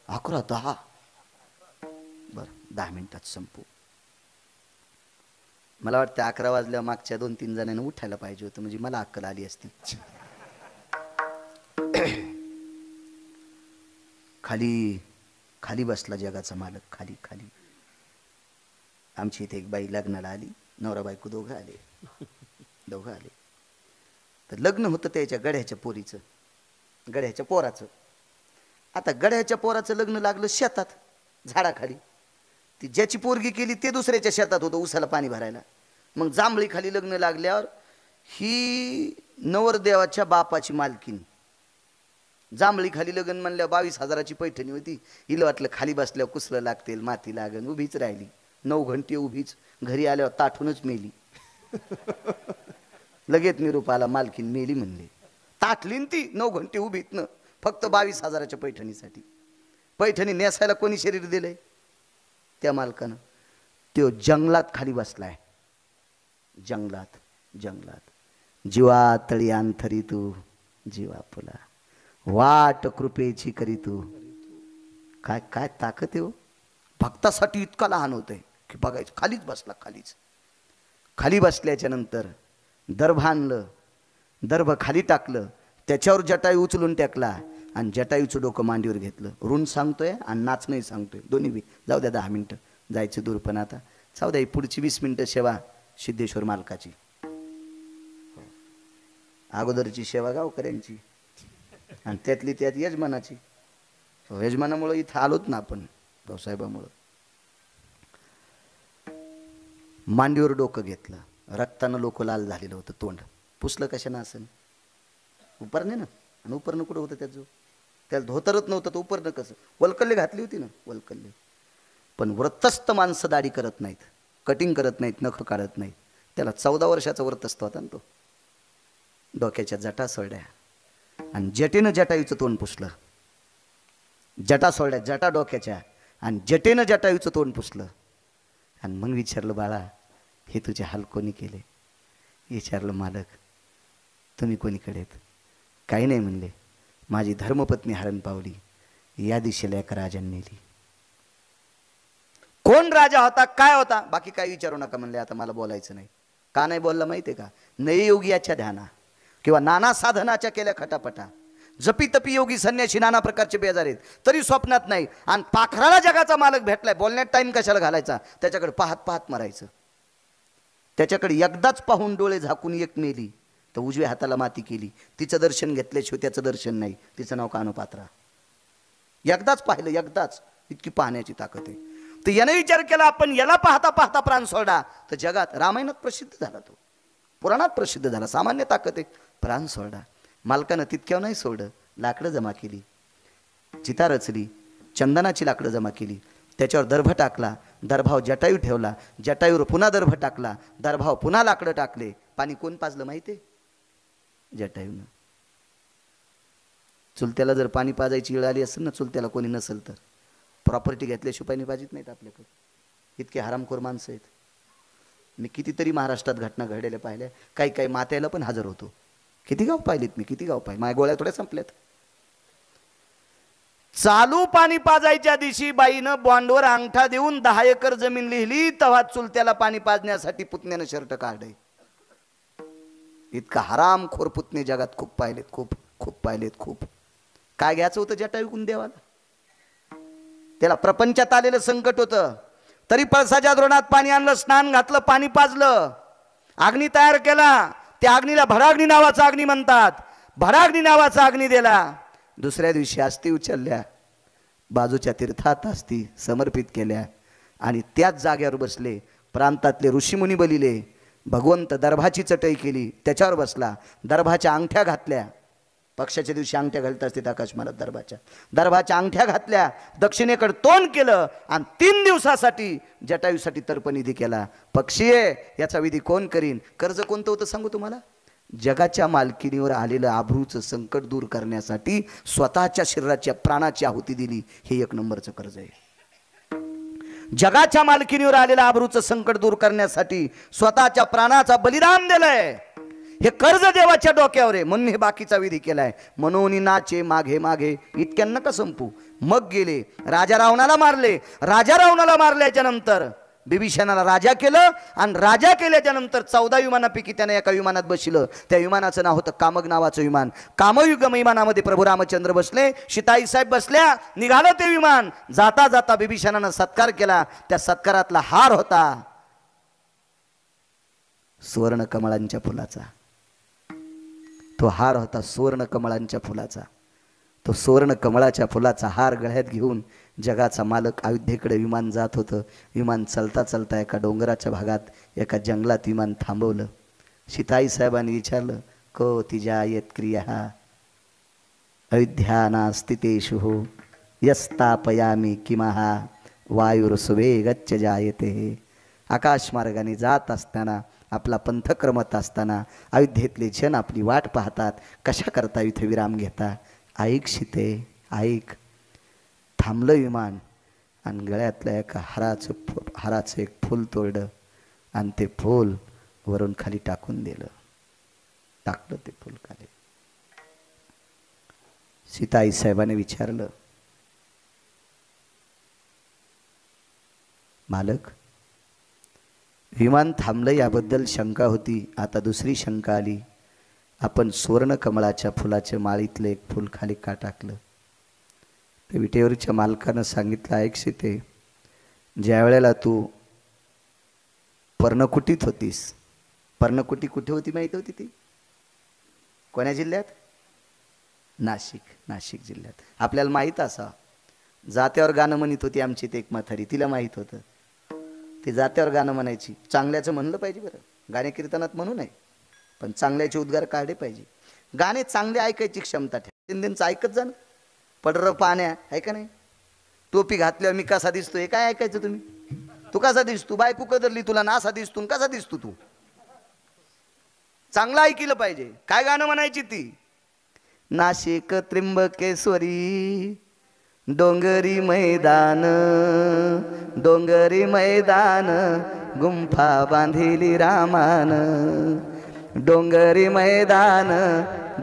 11:10. बरं 10 मिनिटात संपू. मला वाटतं 11 वाजल्या मागच्या 2-3 जणांना उठायला पाहिजे होतं, म्हणजे मला अक्कल आली असती. खाली खाली बसला जगाचा मालक. खाली खाली. आमची इथे एक बाई लग्नाला आली. नवरा बायको दोघं आले. तर लग्न होतं त्याच्या गड्याच्या पोरीचं, गड्याच्या पोराचं. आता गड्याच्या पोराचं लग्न लागलं शेतात झाडाखाली. ती ज्याची पोरगी केली ते दुसऱ्याच्या शेतात होतं उसाला पाणी भरायला. मग जांभळी खाली लग्न लागल्यावर ही नवरदेवाच्या बापाची मालकीन. जांभळी खाली लग्न म्हणल्या 22,000ची पैठणी होती. हिला वाटलं खाली बसल्यावर कुसलं लागतील, माती लागन. उभीच राहिली 9 घंटे उभीच. घरी आल्यावर ताठूनच मेली. लगेच निरूप आला मालकीन मेली म्हणले. ताटलीन ती 9 घंटे उभीत फक्त 22,000च्या पैठणीसाठी. पैठणी नेसायला कोणी शरीर दिलंय? त्या मालकानं. तो जंगलात खाली बसलाय. जंगलात जीवा तळी अंथरी तू जीवा पुला वाट कृपेची करी तू. काय काय ताकद आहे हो. भक्तासाठी इतका लहान होतंय की बघायचं. खालीच बसला. खाली बसल्याच्या नंतर दर्भ आणलं. दर्भ खाली टाकलं. त्याच्यावर जटायू उचलून टाकला आणि जटायूचं डोकं मांडीवर घेतलं. ऋण सांगतोय आणि नाचणंही सांगतोय. दोन्ही बी. जाऊ द्या 10 मिनटं जायचं दूर. पण आता जाऊ द्या पुढची 20 मिनटं सेवा सिद्धेश्वर मालकाची. अगोदरची सेवा गावकऱ्यांची आणि त्यातली त्यात यजमानाची. यजमानामुळं इथं आलोच ना आपण भाऊसाहेबामुळं. मांडीवर डोकं घेतलं. रक्तानं लोक लाल झालेलं होतं. तोंड पुसलं कशानं असेल? उपरणे ना. आणि उपरणं कुठं होतं त्याचं? त्याला धोतरत नव्हतं तर उपरणं कसं? वलकल्ले घातली होती ना वलकल्ले. पण व्रतस्थ माणसं दाढी करत नाहीत, कटिंग करत नाहीत, नख काढत नाहीत. त्याला 14 वर्षाचा व्रतस्थ होता ना तो. डोक्याच्या जटा सोडल्या आणि जटेनं जटायूचं तोंड पुसलं. जटा सोडल्या जटा डोक्याच्या आणि जटेनं जटायूचं तोंड पुसलं. आणि मग विचारलं बाळा हे तुझे हाल कोणी केले? विचारलं मालक तुम्ही कोणीकडे आहेत? काही नाही म्हणले. माझी धर्मपत्नी हरण पावली. या दिशेला एका राजाने नेली. कोण राजा होता, काय होता, बाकी काय विचारू नका म्हणले. आता मला बोलायचं नाही. का नाही बोलला माहिती आहे का? नययोगियाच्या ध्याना किंवा नाना साधनाच्या केल्या खटापटा. जपी तपी योगी संन्यासी नाना प्रकारचे बेजार आहेत तरी स्वप्नात नाही. आणि पाखराला जगाचा मालक भेटलाय. बोलण्यात टाइम कशाला घालायचा? त्याच्याकडे पाहत पाहत मरायचं. त्याच्याकडे एकदाच पाहून डोळे झाकून एक नेली तर उजव्या हाताला माती केली. तिचं दर्शन घेतल्याशिवाय त्याचं दर्शन नाही. तिचं नाव कानोपात्रा. एकदाच पाहिलं, एकदाच. इतकी पाहण्याची ताकद आहे. तर याने विचार केला आपण याला पाहता पाहता प्राण सोडा तर जगात रामायणात प्रसिद्ध झाला, तो पुराणात प्रसिद्ध झाला. सामान्य ताकद आहे. प्राण सोडा. मालकानं तितक्यावर नाही सोडलं. लाकडं जमा केली, चिता रचली, चंदनाची लाकडं जमा केली. त्याच्यावर दर्भ टाकला. दर्भावर जटायू ठेवला. जटायूवर पुन्हा दर्भ टाकला. दर्भावर पुन्हा लाकडं टाकले. पाणी कोण पाजलं माहिती आहे? जटायूनं. चुलत्याला जर पाणी पाजायची वेळ आली असेल ना, चुलत्याला कोणी नसेल तर प्रॉपर्टी घेतल्याशिवाय पाणी पाजित नाहीत आपल्याकडे. इतके हरामखोर माणसं आहेत. मी कितीतरी महाराष्ट्रात घटना घडलेल्या पाहिल्या. काही काही मात्याला पण हजर होतो. किती गाव पाहिलेत मी, किती गाव पाहिले. माझ्या गोळ्या थोड्या संपल्यात. चालू पाणी पाजायच्या दिवशी बाईनं बॉन्डवर अंगठा देऊन 10 एकर जमीन लिहिली. तेव्हा चुलत्याला पाणी पाजण्यासाठी पुतण्यानं शर्ट काढले. इतका हरामखोर पुतणे जगात खूप पाहिलेत, खूप खूप पाहिलेत, खूप. काय घ्यायचं होतं जटायूकून देवाला? त्याला प्रपंचात आलेलं संकट होतं तरी पळसाच्या द्रोणात पाणी आणलं, स्नान घातलं, पाणी पाजलं, अग्नी तयार केला. त्या अग्नीला भडाग्नी नावाचा अग्नी म्हणतात. भडाग्नी नावाचा अग्नी दिला. दुसऱ्या दिवशी अस्थी उचलल्या, बाजूच्या तीर्थात अस्थी समर्पित केल्या आणि त्याच जागेवर बसले. प्रांतातले ऋषीमुनी बलिले. भगवंत दर्भाची चटई केली, त्याच्यावर बसला. दर्भाच्या अंगठ्या घातल्या. पक्षाच्या दिवशी अंगठ्या घालत असते आकाशमाला. दर्भाच्या अंगठ्या घातल्या. दक्षिणेकडे तोंड केलं आणि 3 दिवसासाठी जटायूसाठी तर्पनिधी केला. पक्षी आहे याचा विधी कोण करीन? कर्ज कोणतं होतं सांगू तुम्हाला? जगाच्या मालकीनीवर आलेलं आभरूचं संकट दूर करण्यासाठी स्वतःच्या शरीराच्या प्राणाची आहुती दिली. हे एक नंबरचं कर्ज आहे. जगाच्या मालकीनीवर आलेलं आभरूचं संकट दूर करण्यासाठी स्वतःच्या प्राणाचा बलिदान दिलंय. हे कर्ज देवाच्या डोक्यावर आहे, म्हणून हे बाकीचा विधी केलाय. म्हणून नाचे मागे मागे इतक्यानं नका संपू. मग गेले राजा रावणाला मारले. राजा रावणाला मारल्याच्या नंतर बिभीषणाला राजा केलं आणि राजा केल्याच्या नंतर 14 विमानापैकी त्याने एका विमानात बसलं. त्या विमानाचं नाव होतं कामग नावाचं विमान. कामयुग विमानामध्ये प्रभू रामचंद्र बसले, सीताई साहेब बसल्या. निघालं ते विमान. जाता जाता बिभीषणानं सत्कार केला. त्या सत्कारातला हार होता सुवर्ण कमळांच्या फुलाचा. तो हार होता सुवर्ण कमळांच्या फुलाचा. तो सुवर्ण कमळाच्या फुलाचा हार गळ्यात घेऊन जगाचा मालक अयोध्येकडे विमान जात होतं. विमान चलता चलता एका डोंगराच्या भागात एका जंगलात विमान थांबवलं. सीताई साहेबांनी विचारलं, को तिजा यत क्रिया अयोध्यानास्ति तेषु यस्तापयामी किमहा वायुर्सुवेगच्च जायते. आकाश मार्गाने जात असताना, आपला पंथक्रमत असताना अयोध्येतले जन आपली वाट पाहतात, कशा करता इथे विराम घेता. ऐक सीते ऐक. थांबलं विमान आणि गळ्यातल्या एका हाराचं एक फूल तोडलं आणि ते फूल वरून खाली टाकून दिलं. टाकलं ते फूल खाली. सीताई साहेबाने विचारलं, मालक विमान थांबलं याबद्दल शंका होती, आता दुसरी शंका आली. आपण सुवर्ण कमळाच्या फुलाच्या माळीतलं एक फूल खाली का टाकलं. ते विटेवरच्या मालकानं सांगितलं, ऐक सीते, ज्या वेळेला तू पर्णकुटीत होतीस, पर्णकुटी कुठे होती माहिती होती ती? कोण्या जिल्ह्यात? नाशिक जिल्ह्यात. आपल्याला माहीत असा, जात्यावर गाणं म्हणत होती आमची ते एक म्हातारी, तिला माहीत होतं. ती जात्यावर गाणं म्हणायची. चांगल्याचं म्हणलं पाहिजे बरं, गाणे कीर्तनात म्हणू नये, पण चांगल्याचे उद्गार काढले पाहिजे. गाणे चांगले ऐकायची क्षमता ठेवा. त्यांचं ऐकत जा ना. पडर पाण्या ऐका नाही, टोपी घातल्यावर मी कसा दिसतो हे काय ऐकायचं तुम्ही? तू कसा दिसतो, बायको कदरली तुला ना असा दिसतो, कसा दिसतो तू? चांगलं ऐकलं पाहिजे. काय गाणं म्हणायची ती? नाशिक त्र्यंबकेश्वरी डोंगरी मैदान, डोंगरी मैदान गुंफा बांधिली रामान, डोंगरी मैदान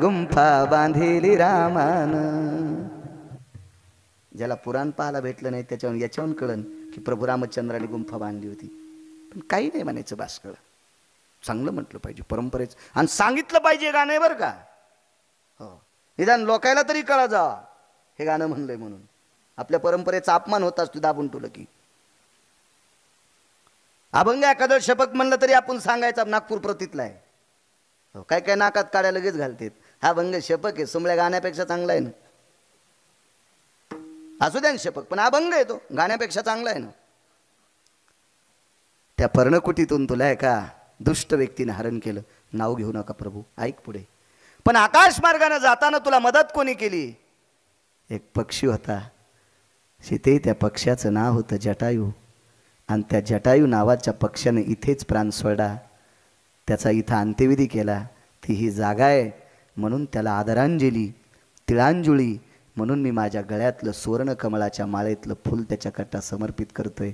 गुंफा बांधिली रामान. ज्याला पुराण पाहायला भेटलं नाही त्याच्यावर याच्यावरून कळन की प्रभू रामचंद्राने गुंफा बांधली होती. पण काही नाही म्हणायचं, बासकळ चांगलं म्हटलं पाहिजे परंपरेचं, आणि सांगितलं पाहिजे गाणं बरं का. हो, निदान लोकायला तरी कळा जा हे गाणं म्हणलंय म्हणून. आपल्या परंपरेचा अपमान होत असतो दाबून ठेवलं की. अभंग एखादं शपक म्हणलं तरी आपण सांगायचं नागपूर प्रतीतला आहे. हो, काय काय नाकात काड्या लगेच घालतात. हा भंग शपक आहे, सुमल्या गाण्यापेक्षा चांगला आहे ना. असू द्या शपक, पण अभंग आहे तो गाण्यापेक्षा चांगला आहे ना. त्या पर्णकुटीतून तुला एका दुष्ट व्यक्तीने हरण केलं. नाव घेऊ नका प्रभू, ऐक पुढे. पण आकाश मार्गाने जाताना तुला मदत कोणी केली? एक पक्षी होता सीते, त्या पक्ष्याचं नाव होतं जटायू. आणि त्या जटायू नावाच्या पक्ष्याने इथेच प्राण सोडला. त्याचा इथं अंत्यविधी केला. ती ही जागा आहे म्हणून त्याला आदरांजली, तिळांजुळी म्हणून मी माझ्या गळ्यातलं सुवर्ण कमळाच्या माळेतलं फूल त्याच्याकरता समर्पित करतोय.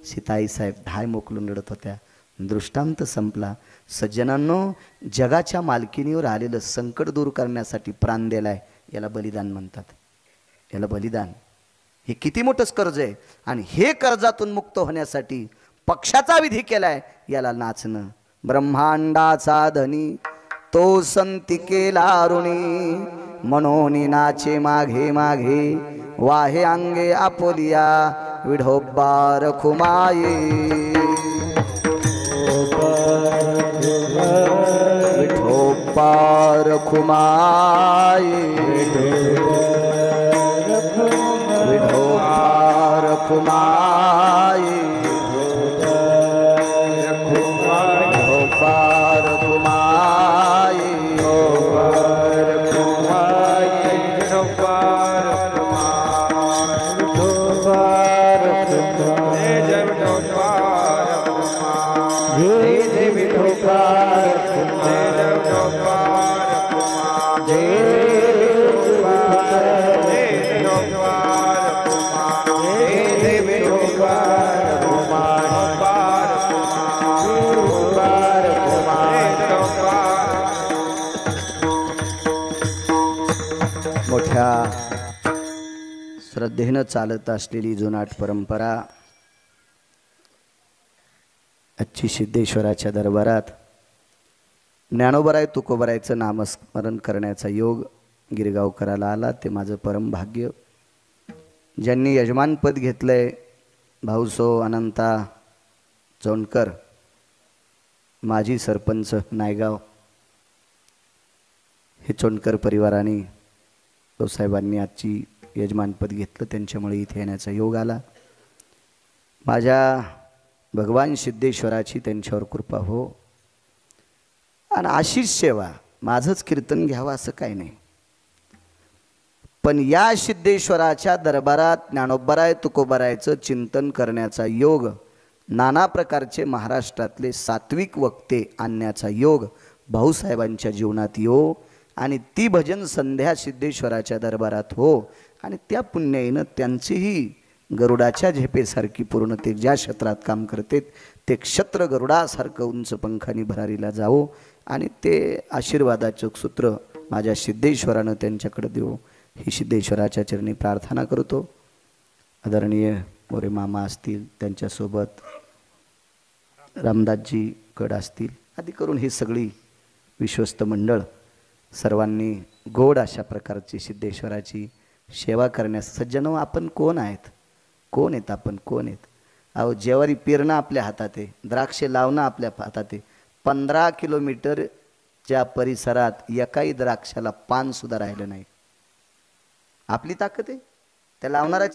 सीताई साहेब धाय मोकलून रडत होत्या. दृष्टांत संपला. सज्जनांनो, जगाच्या मालकीनीवर आलेलं संकट दूर करण्यासाठी प्राण दिलाय, याला बलिदान म्हणतात. याला बलिदान. हे किती मोठंच कर्ज आहे. आणि हे कर्जातून मुक्त होण्यासाठी पक्षाचा विधी केलाय, याला नाचणं. ब्रह्मांडाचा धनी तो संती केला ऋणी, म्हणून नाचे मागे मागे वाहे अंगे आपोलिया विढोबा रखुमाये, विठोबा रखुमाये, विठोबा रखुमाये, जय जय विठोबा, जय जय विठोबा. मोठ्या श्रद्धेनं चालत असलेली जुनाट परंपरा आजची सिद्धेश्वराच्या दरबारात ज्ञानोबराय तुकोबरायचं नामस्मरण करण्याचा योग गिरगावकराला आला. ते माझं परम भाग्य. ज्यांनी यजमानपद घेतलंय भाऊसो अनंता चोंडकर, माजी सरपंच नायगाव, हे चोंडकर परिवाराने साहेबांनी आजची यजमानपद घेतलं. त्यांच्यामुळे इथे येण्याचा योग आला. माझ्या भगवान सिद्धेश्वराची त्यांच्यावर कृपा हो. आणि अशीच सेवा, माझंच कीर्तन घ्यावं असं काही नाही, पण या सिद्धेश्वराच्या दरबारात ज्ञानोबराय तुकोबरायचं चिंतन करण्याचा योग, नाना प्रकारचे महाराष्ट्रातले सात्विक वक्ते आणण्याचा योग भाऊसाहेबांच्या जीवनात येऊ आणि ती भजन संध्या सिद्धेश्वराच्या दरबारात हो. आणि त्या पुण्याईनं त्यांचीही गरुडाच्या झेपेसारखी पूर्ण ते ज्या क्षेत्रात काम करते ते क्षत्र गरुडासारखं उंच पंखानी भरारीला जावो आणि ते आशीर्वादाचं सूत्र माझ्या सिद्धेश्वरानं त्यांच्याकडे देऊ ही सिद्धेश्वराच्या चरणी प्रार्थना करतो. आदरणीय मोरे मामा असतील, त्यांच्यासोबत रामदासजी कड असतील, आदी करून ही सगळी विश्वस्त मंडळ सर्वांनी गोड अशा प्रकारची सिद्धेश्वराची सेवा करण्यास सज्जनो. आपण कोण आहेत, कोण आहेत आपण, कोण आहेत? अहो, जेवारी पेरणं आपल्या हातात आहे, द्राक्षे लावणं आपल्या हातात आहे. 15 किलोमीटरच्या परिसरात एकाही द्राक्षाला पान सुद्धा राहिलं नाही. आपली ताकद आहे, त्या लावणाराची